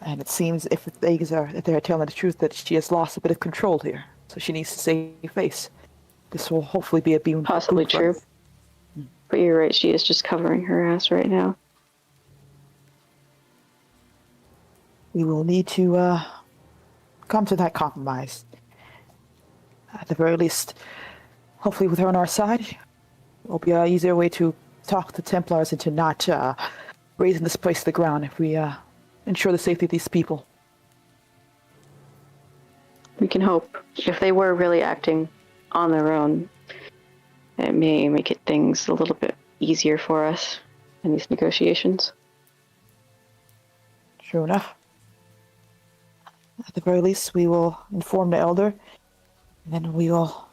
and it seems if they are telling the truth that she has lost a bit of control here, so she needs to save face. This will hopefully be a boon. Possibly for true. us. But you're right, she is just covering her ass right now. We will need to come to that compromise. At the very least, hopefully with her on our side, it will be an easier way to talk the Templars into not raising this place to the ground if we ensure the safety of these people. We can hope. If they were really acting on their own, it may make things a little bit easier for us in these negotiations. True enough. At the very least, we will inform the elder, and then we will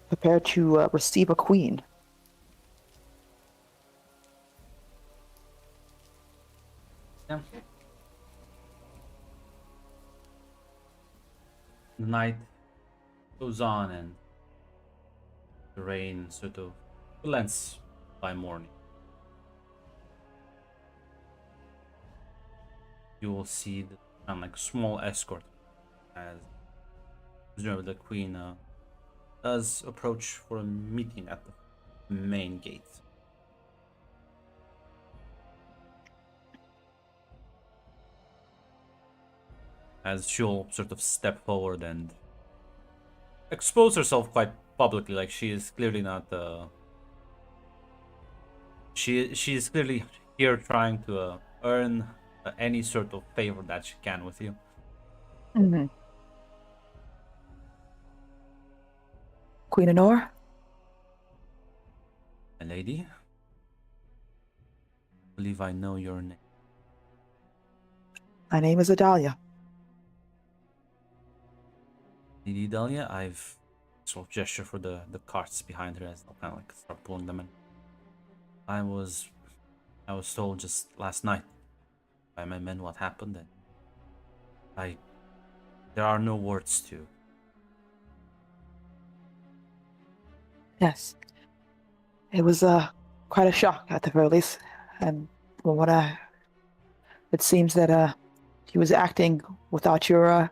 prepare to receive a queen. Yeah. The night goes on and the rain sort of relents by morning. You will see the like small escort as presumably the queen does approach for a meeting at the main gate. As she'll sort of step forward and expose herself quite publicly, like she is clearly not she is clearly here trying to earn any sort of favor that she can with you. Mm-hmm. Queen Honor? A lady? I believe I know your name. My name is Adalia. Lady Dahlia, I've sort of gesture for the carts behind her as I'll kind of like start pulling them in. I was told just last night by my men what happened, and there are no words to. Yes. It was quite a shock at the very least. And from what it seems that he was acting without your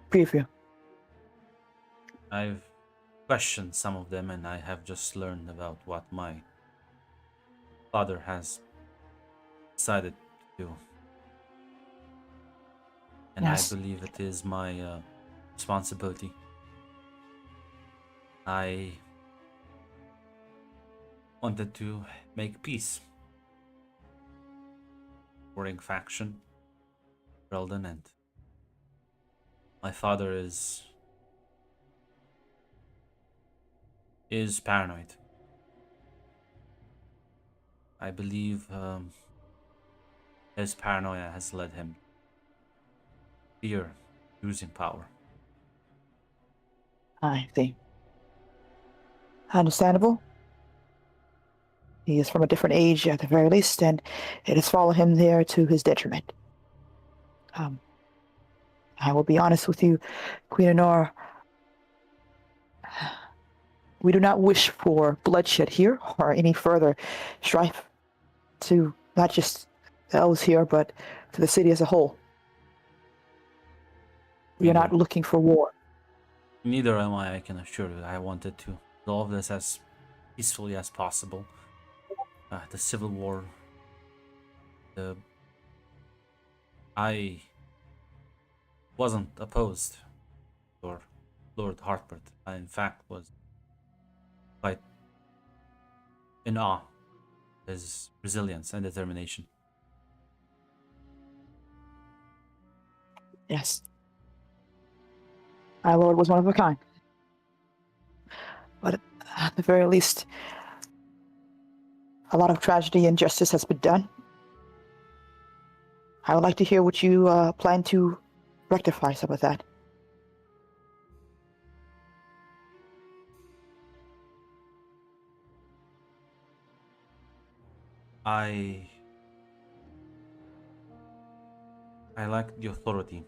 preview. I've questioned some of them, and I have just learned about what my father has decided to do. And Yes. I believe it is my responsibility. I wanted to make peace. Warring faction, Sheldon, and my father is paranoid. I believe his paranoia has led him to fear using power. I see. Understandable. He is from a different age at the very least, and it has followed him there to his detriment. I will be honest with you, Queen Honor. We do not wish for bloodshed here or any further strife to not just the elves here, but to the city as a whole. We are not looking for war. Neither am I can assure you. I wanted to resolve this as peacefully as possible. The civil war. I wasn't opposed to Lord Hartford. I, in fact, was quite in awe of his resilience and determination. Yes. Our Lord was one of a kind. But at the very least, a lot of tragedy and injustice has been done. I would like to hear what you plan to rectify some of that. I like the authority,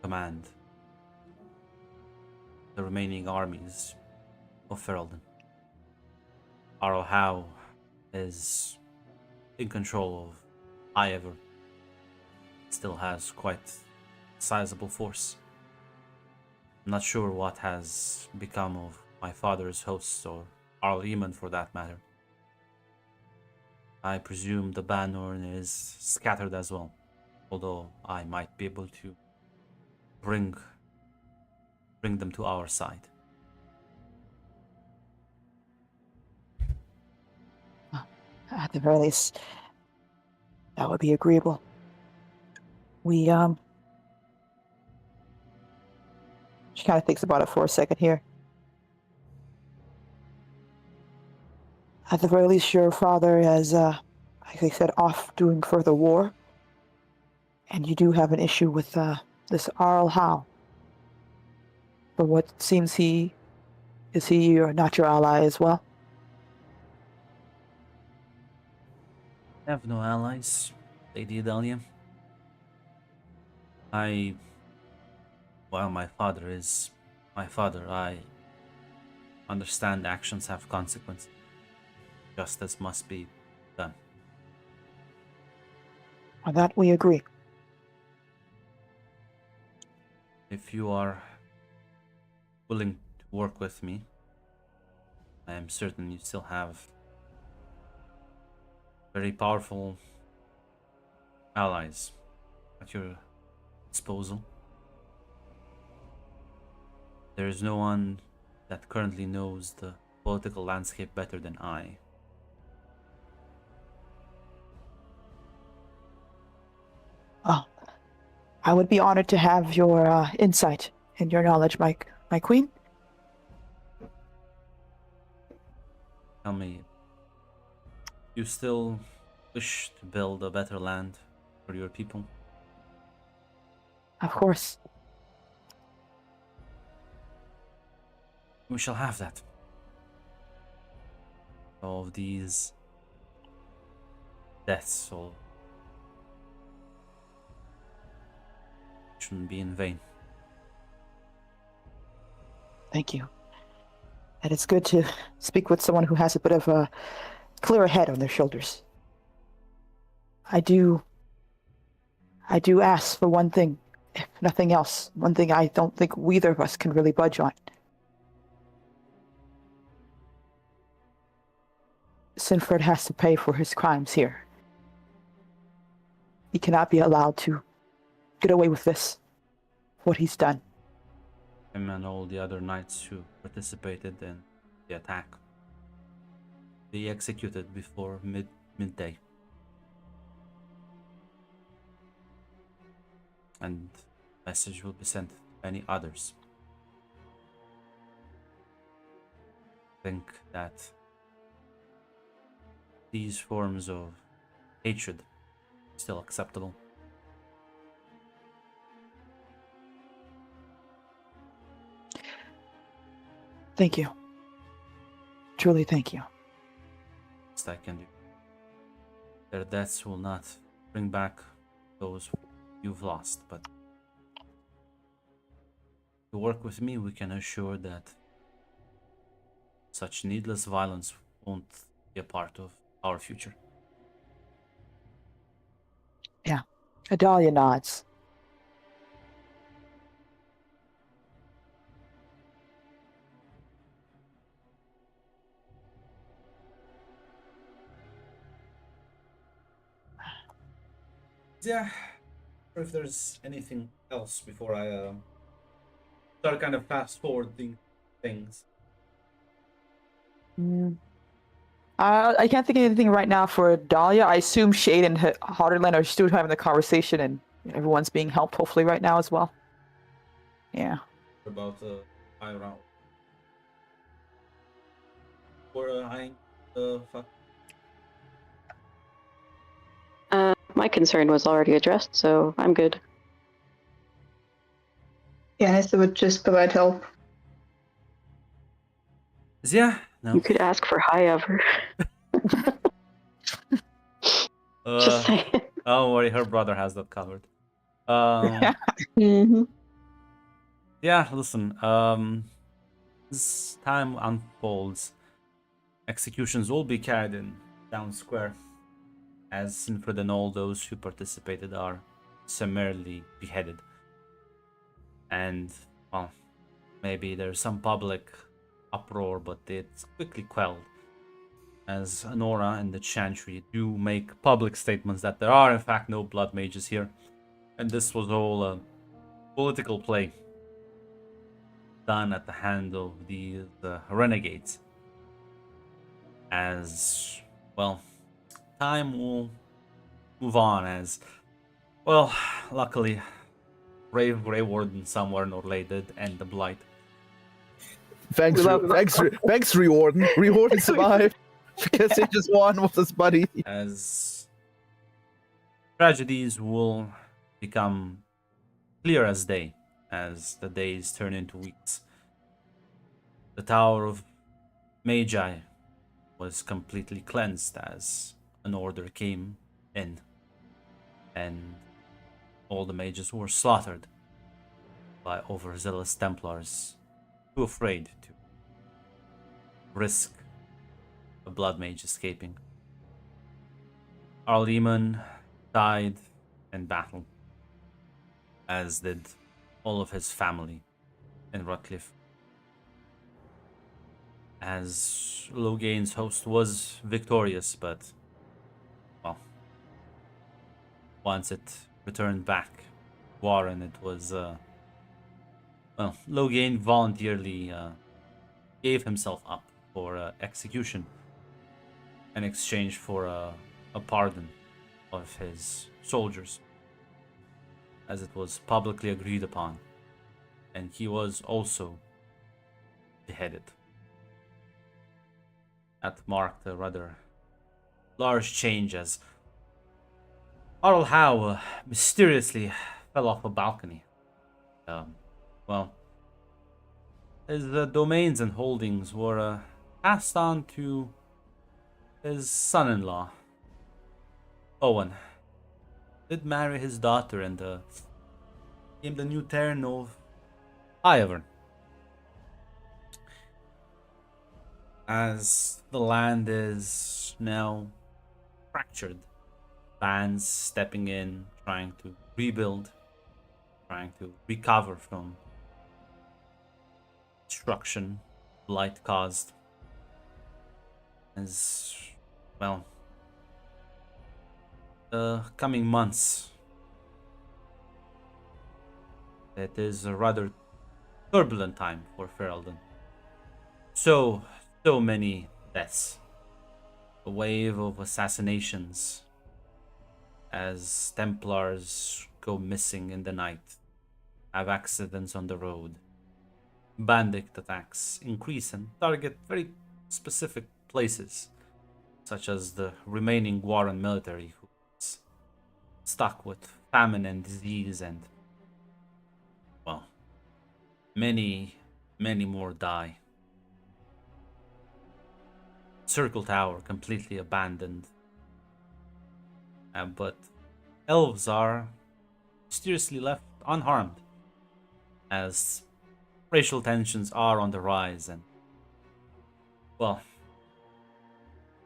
command the remaining armies of Ferelden. Arl Howe is in control of Ivor. Still has quite sizable force. I'm not sure what has become of my father's hosts, or Arl Eamon for that matter. I presume the Bannorn is scattered as well, although I might be able to bring them to our side. At the very least, that would be agreeable. We, She kind of thinks about it for a second here. At the very least, your father is, like I said, off doing further war. And you do have an issue with this Arl Howe. But what seems is he not your ally as well? I have no allies, Lady Adalia. My father is my father. I understand actions have consequences. Justice must be done. On that we agree. If you are willing to work with me, I am certain you still have very powerful allies at your disposal. There is no one that currently knows the political landscape better than I. Oh, I would be honored to have your insight and your knowledge, my queen. Tell me, you still wish to build a better land for your people? Of course. We shall have that. All of these deaths all shouldn't be in vain. Thank you. And it's good to speak with someone who has a bit of a clearer head on their shoulders. I do ask for one thing, if nothing else. One thing I don't think either of us can really budge on. Sinford has to pay for his crimes here. He cannot be allowed to get away with this, what he's done. Him and all the other knights who participated in the attack. Be executed before midday. And message will be sent to any others. Think that these forms of hatred are still acceptable. Thank you. Truly thank you. Best I can do. Their deaths will not bring back those you've lost, but to work with me, we can assure that such needless violence won't be a part of our future. Yeah. Adalia nods. Yeah, or if there's anything else before I start kind of fast forwarding things. I can't think of anything right now for Dahlia. I assume Shade and Harderland are still having the conversation, and everyone's being helped hopefully right now as well. Yeah. About high round. Or eyeing fuck. My concern was already addressed, so I'm good. Yeah, Nissa would just provide help. Yeah, no. You could ask for high ever. Just saying. Don't worry, her brother has that covered. Mm-hmm. Yeah, listen, as time unfolds, executions will be carried in town square, as Sinfred and all those who participated are summarily beheaded. And, well, maybe there's some public uproar, but it's quickly quelled, as Nora and the Chantry do make public statements that there are in fact no blood mages here, and this was all a political play done at the hand of the renegades. As well, time will move on, as well, luckily Grey Warden somewhere in Orlais did end the blight. Thanks, Riordan. Riordan survived because he just won with his buddy. As tragedies will become clear as day, as the days turn into weeks. The Tower of Magi was completely cleansed as an order came in, and all the mages were slaughtered by overzealous Templars too afraid to risk a blood mage escaping. Arleman died in battle, as did all of his family in Rutcliffe. As Logain's host was victorious, but, well, once it returned back Warren, it was, well, Logain voluntarily gave himself up for execution in exchange for a pardon of his soldiers, as it was publicly agreed upon, and he was also beheaded. That marked a rather large change, as Arl Howe mysteriously fell off a balcony. Well, his domains and holdings were passed on to his son-in-law, Owen. Did marry his daughter and became the new Terran of Ivern. As the land is now fractured, bands stepping in, trying to rebuild, trying to recover from destruction blight caused. As well, the coming months, it is a rather turbulent time for Ferelden. So many deaths, a wave of assassinations as Templars go missing in the night, have accidents on the road, bandit attacks increase and target very specific places, such as the remaining Warren military who's stuck with famine and disease, and, well, many more die. Circle Tower completely abandoned. But elves are mysteriously left unharmed, as racial tensions are on the rise and, well,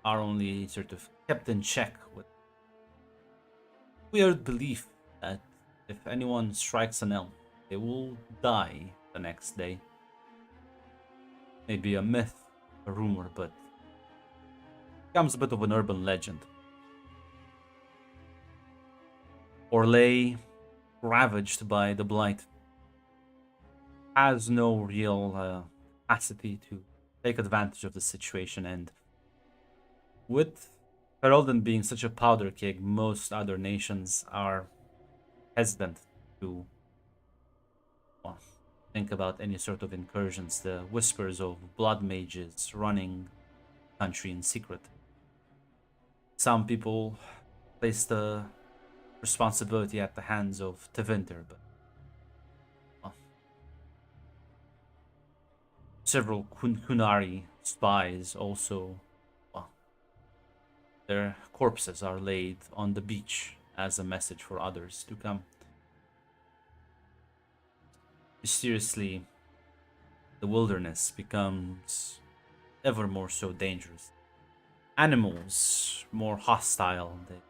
are only sort of kept in check with weird belief that if anyone strikes an elf, they will die the next day. Maybe a myth, a rumor, but becomes a bit of an urban legend. Orlais, ravaged by the blight, has no real capacity to take advantage of the situation, and with Ferelden being such a powder keg, most other nations are hesitant to, well, think about any sort of incursions. The whispers of blood mages running the country in secret. Some people place the responsibility at the hands of Tevinter, but, well, several Kunari spies also, well, their corpses are laid on the beach as a message for others to come. Mysteriously, the wilderness becomes ever more so dangerous. Animals more hostile, they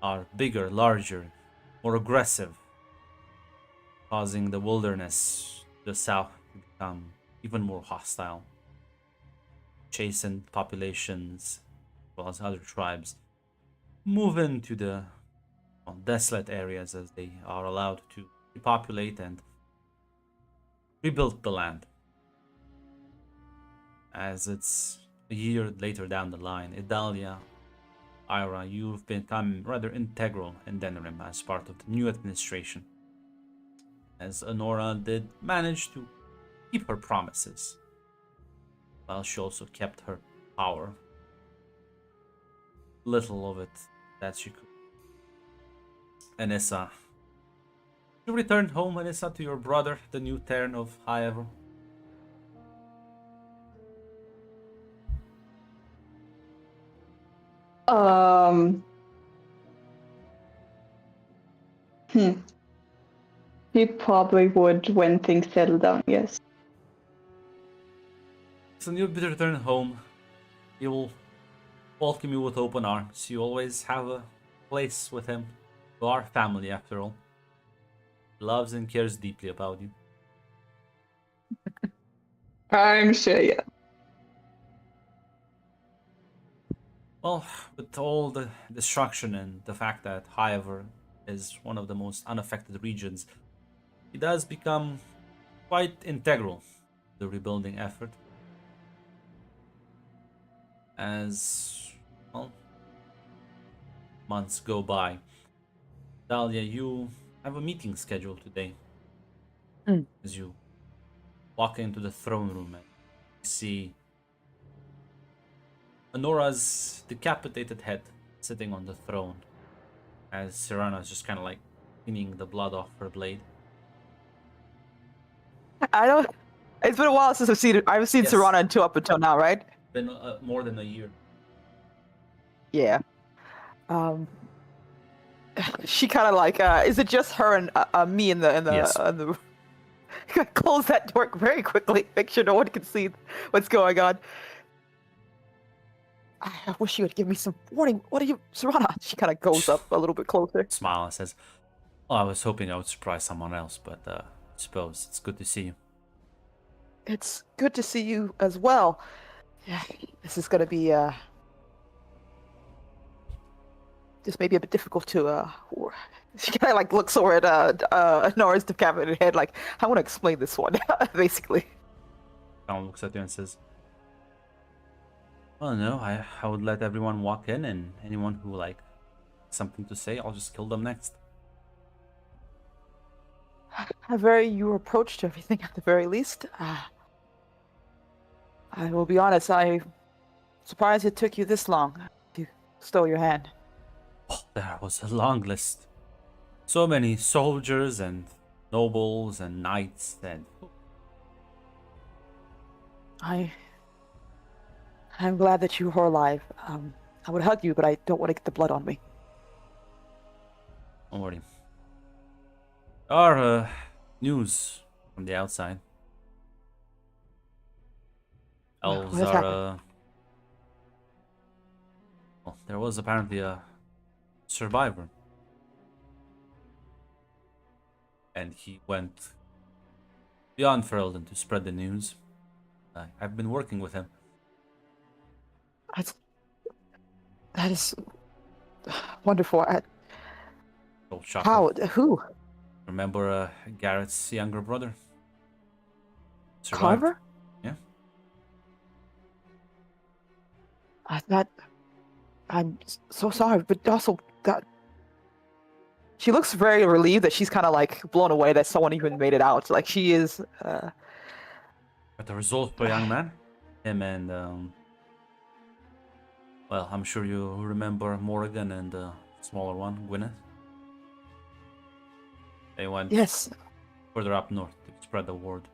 are bigger, larger, more aggressive, causing the wilderness to the south to become even more hostile. Chastened populations, as well as other tribes, move into the, well, desolate areas as they are allowed to repopulate and rebuild the land. As it's a year later down the line, Idalia, Ira, you've become rather integral in Denerim as part of the new administration, as Honora did manage to keep her promises, while she also kept her power. Little of it that she could. Anissa, you returned home, Anissa, to your brother, the new Terran of Highever. Hmm. He probably would when things settle down, yes. So you'll be return home. He will welcome you with open arms. You always have a place with him. You are family, after all. He loves and cares deeply about you. I'm sure, yeah. Well, with all the destruction and the fact that Highever is one of the most unaffected regions, he does become quite integral to the rebuilding effort. As, well, months go by. Dahlia, you have a meeting scheduled today. As you walk into the throne room and see Honora's decapitated head sitting on the throne, as Serana's just kind of like cleaning the blood off her blade. I don't It's been a while since I've seen Yes. Serana up until now, right? Been more than a year. Yeah. Um, she kind of like, is it just her and me in the Yes. close that door very quickly, make sure no one can see what's going on. I wish you would give me some warning. What are you, Serana? She kind of goes up a little bit closer. Smile and says, "Well, I was hoping I would surprise someone else, but I suppose it's good to see you." It's good to see you as well. Yeah, this is gonna be this may be a bit difficult to she kind of like looks over at Nora's decapitated head like, I want to explain this one basically. Someone looks at you and says, "Well, no, I would let everyone walk in, and anyone who like something to say, I'll just kill them next." You approached everything at the very least. I will be honest, I'm surprised it took you this long to stow your hand. Oh, there was a long list. So many soldiers and nobles and knights and I'm glad that you are alive. I would hug you, but I don't want to get the blood on me. don't worry. Our news from the outside. Elves What has are happened? well, there was apparently a survivor. And he went beyond Ferelden to spread the news. I've been working with him. That is wonderful. Old Shaka. How? Who? Remember Garrett's younger brother? Survived. Carver? Yeah. I'm so sorry, but also that. She looks very relieved that she's kind of like blown away that someone even made it out. Like she is. But the result for a young man, him and well, I'm sure you remember Morrigan and the smaller one, Gwyneth. They went Yes. further up north to spread the word.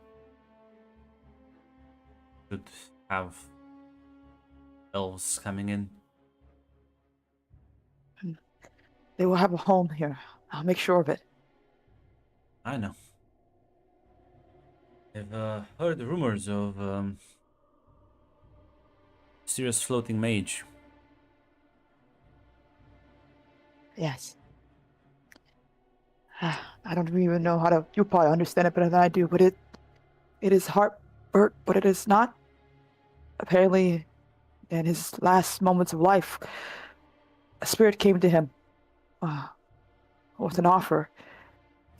Should have elves coming in. They will have a home here. I'll make sure of it. I know. I've heard rumors of mysterious floating mage. Yes. I don't even know how to. You probably understand it better than I do, but it is heartburt, but it is not. Apparently, in his last moments of life, a spirit came to him with an offer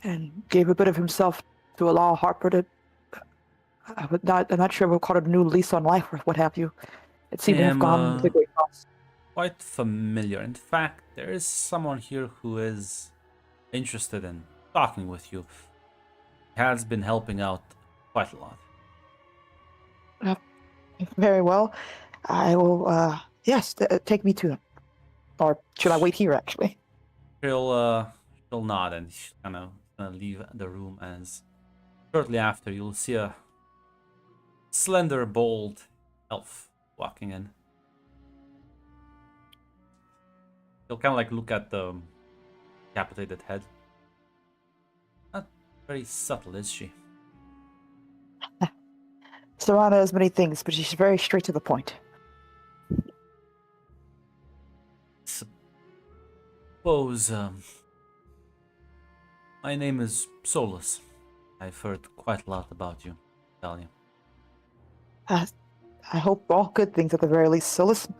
and gave a bit of himself to allow Harper to. I'm not sure we'll call it a new lease on life or what have you. It seemed to have gone with a great cost. Quite familiar. In fact, there is someone here who is interested in talking with you. He has been helping out quite a lot. Very well. I will, yes, take me to them. Or should I wait here, actually? She'll nod and she's gonna leave the room as shortly after you'll see a slender, bold elf walking in. He'll kind of like look at the decapitated head. Not very subtle, is she? Serana has many things, but she's very straight to the point. Suppose, my name is Solus. I've heard quite a lot about you, Talia. I hope all good things at the very least. So listen,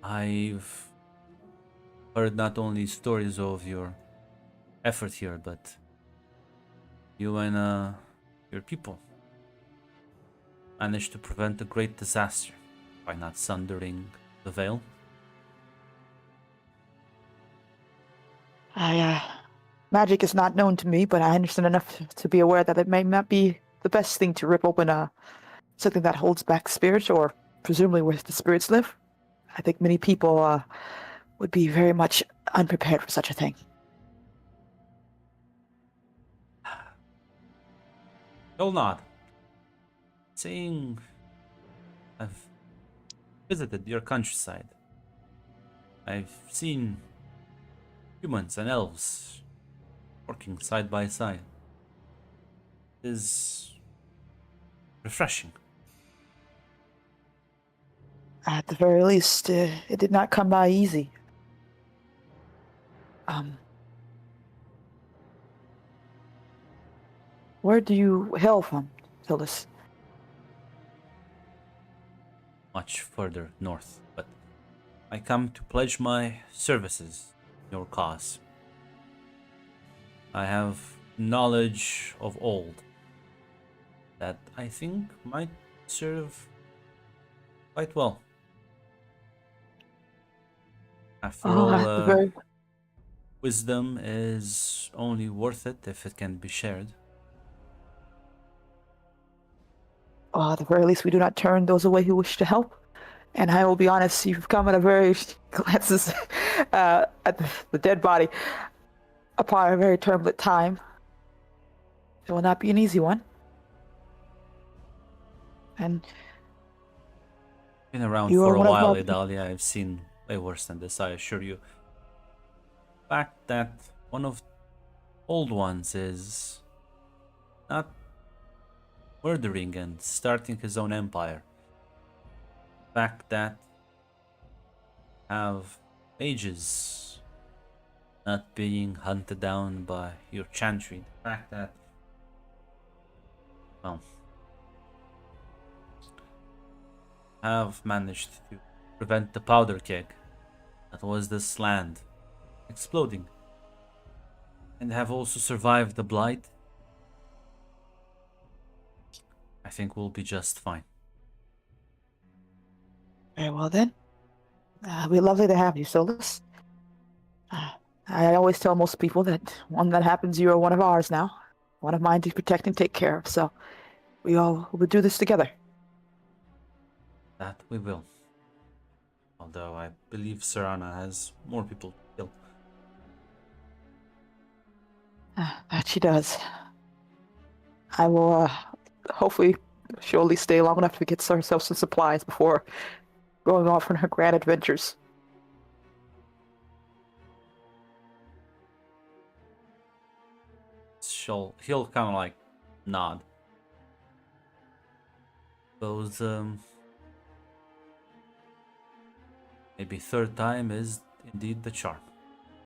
I've heard not only stories of your effort here, but you and your people managed to prevent a great disaster by not sundering the veil. magic is not known to me, but I understand enough to be aware that it may not be the best thing to rip open something that holds back spirits, or presumably where the spirits live. I think many people would be very much unprepared for such a thing. You'll nod, saying, I've visited your countryside. I've seen humans and elves working side by side. It is refreshing. At the very least, it did not come by easy. Where do you hail from, Tillis? Much further north, but I come to pledge my services in your cause. I have knowledge of old that I think might serve quite well. After all, at the very wisdom is only worth it if it can be shared. at the very least, we do not turn those away who wish to help. And I will be honest, you've come at a very glances at the dead body upon a very turbulent time. It will not be an easy one. And Been around You for are a one of while, my- Idalia. I've seen way worse than this, I assure you. The fact that one of old ones is not murdering and starting his own empire. The fact that have mages not being hunted down by your chantry. The fact that, well, have managed to prevent the powder keg that was this land exploding, and have also survived the blight. I think we'll be just fine. very well then. It'll be lovely to have you, Solus. I always tell most people that when that happens, you are one of ours now. One of mine to protect and take care of, so we all will do this together. That we will. Although I believe Serana has more people to kill. That she does. I will, hopefully, surely stay long enough to get ourselves some supplies before going off on her grand adventures. He'll kind of like nod. Those maybe third time is indeed the charm.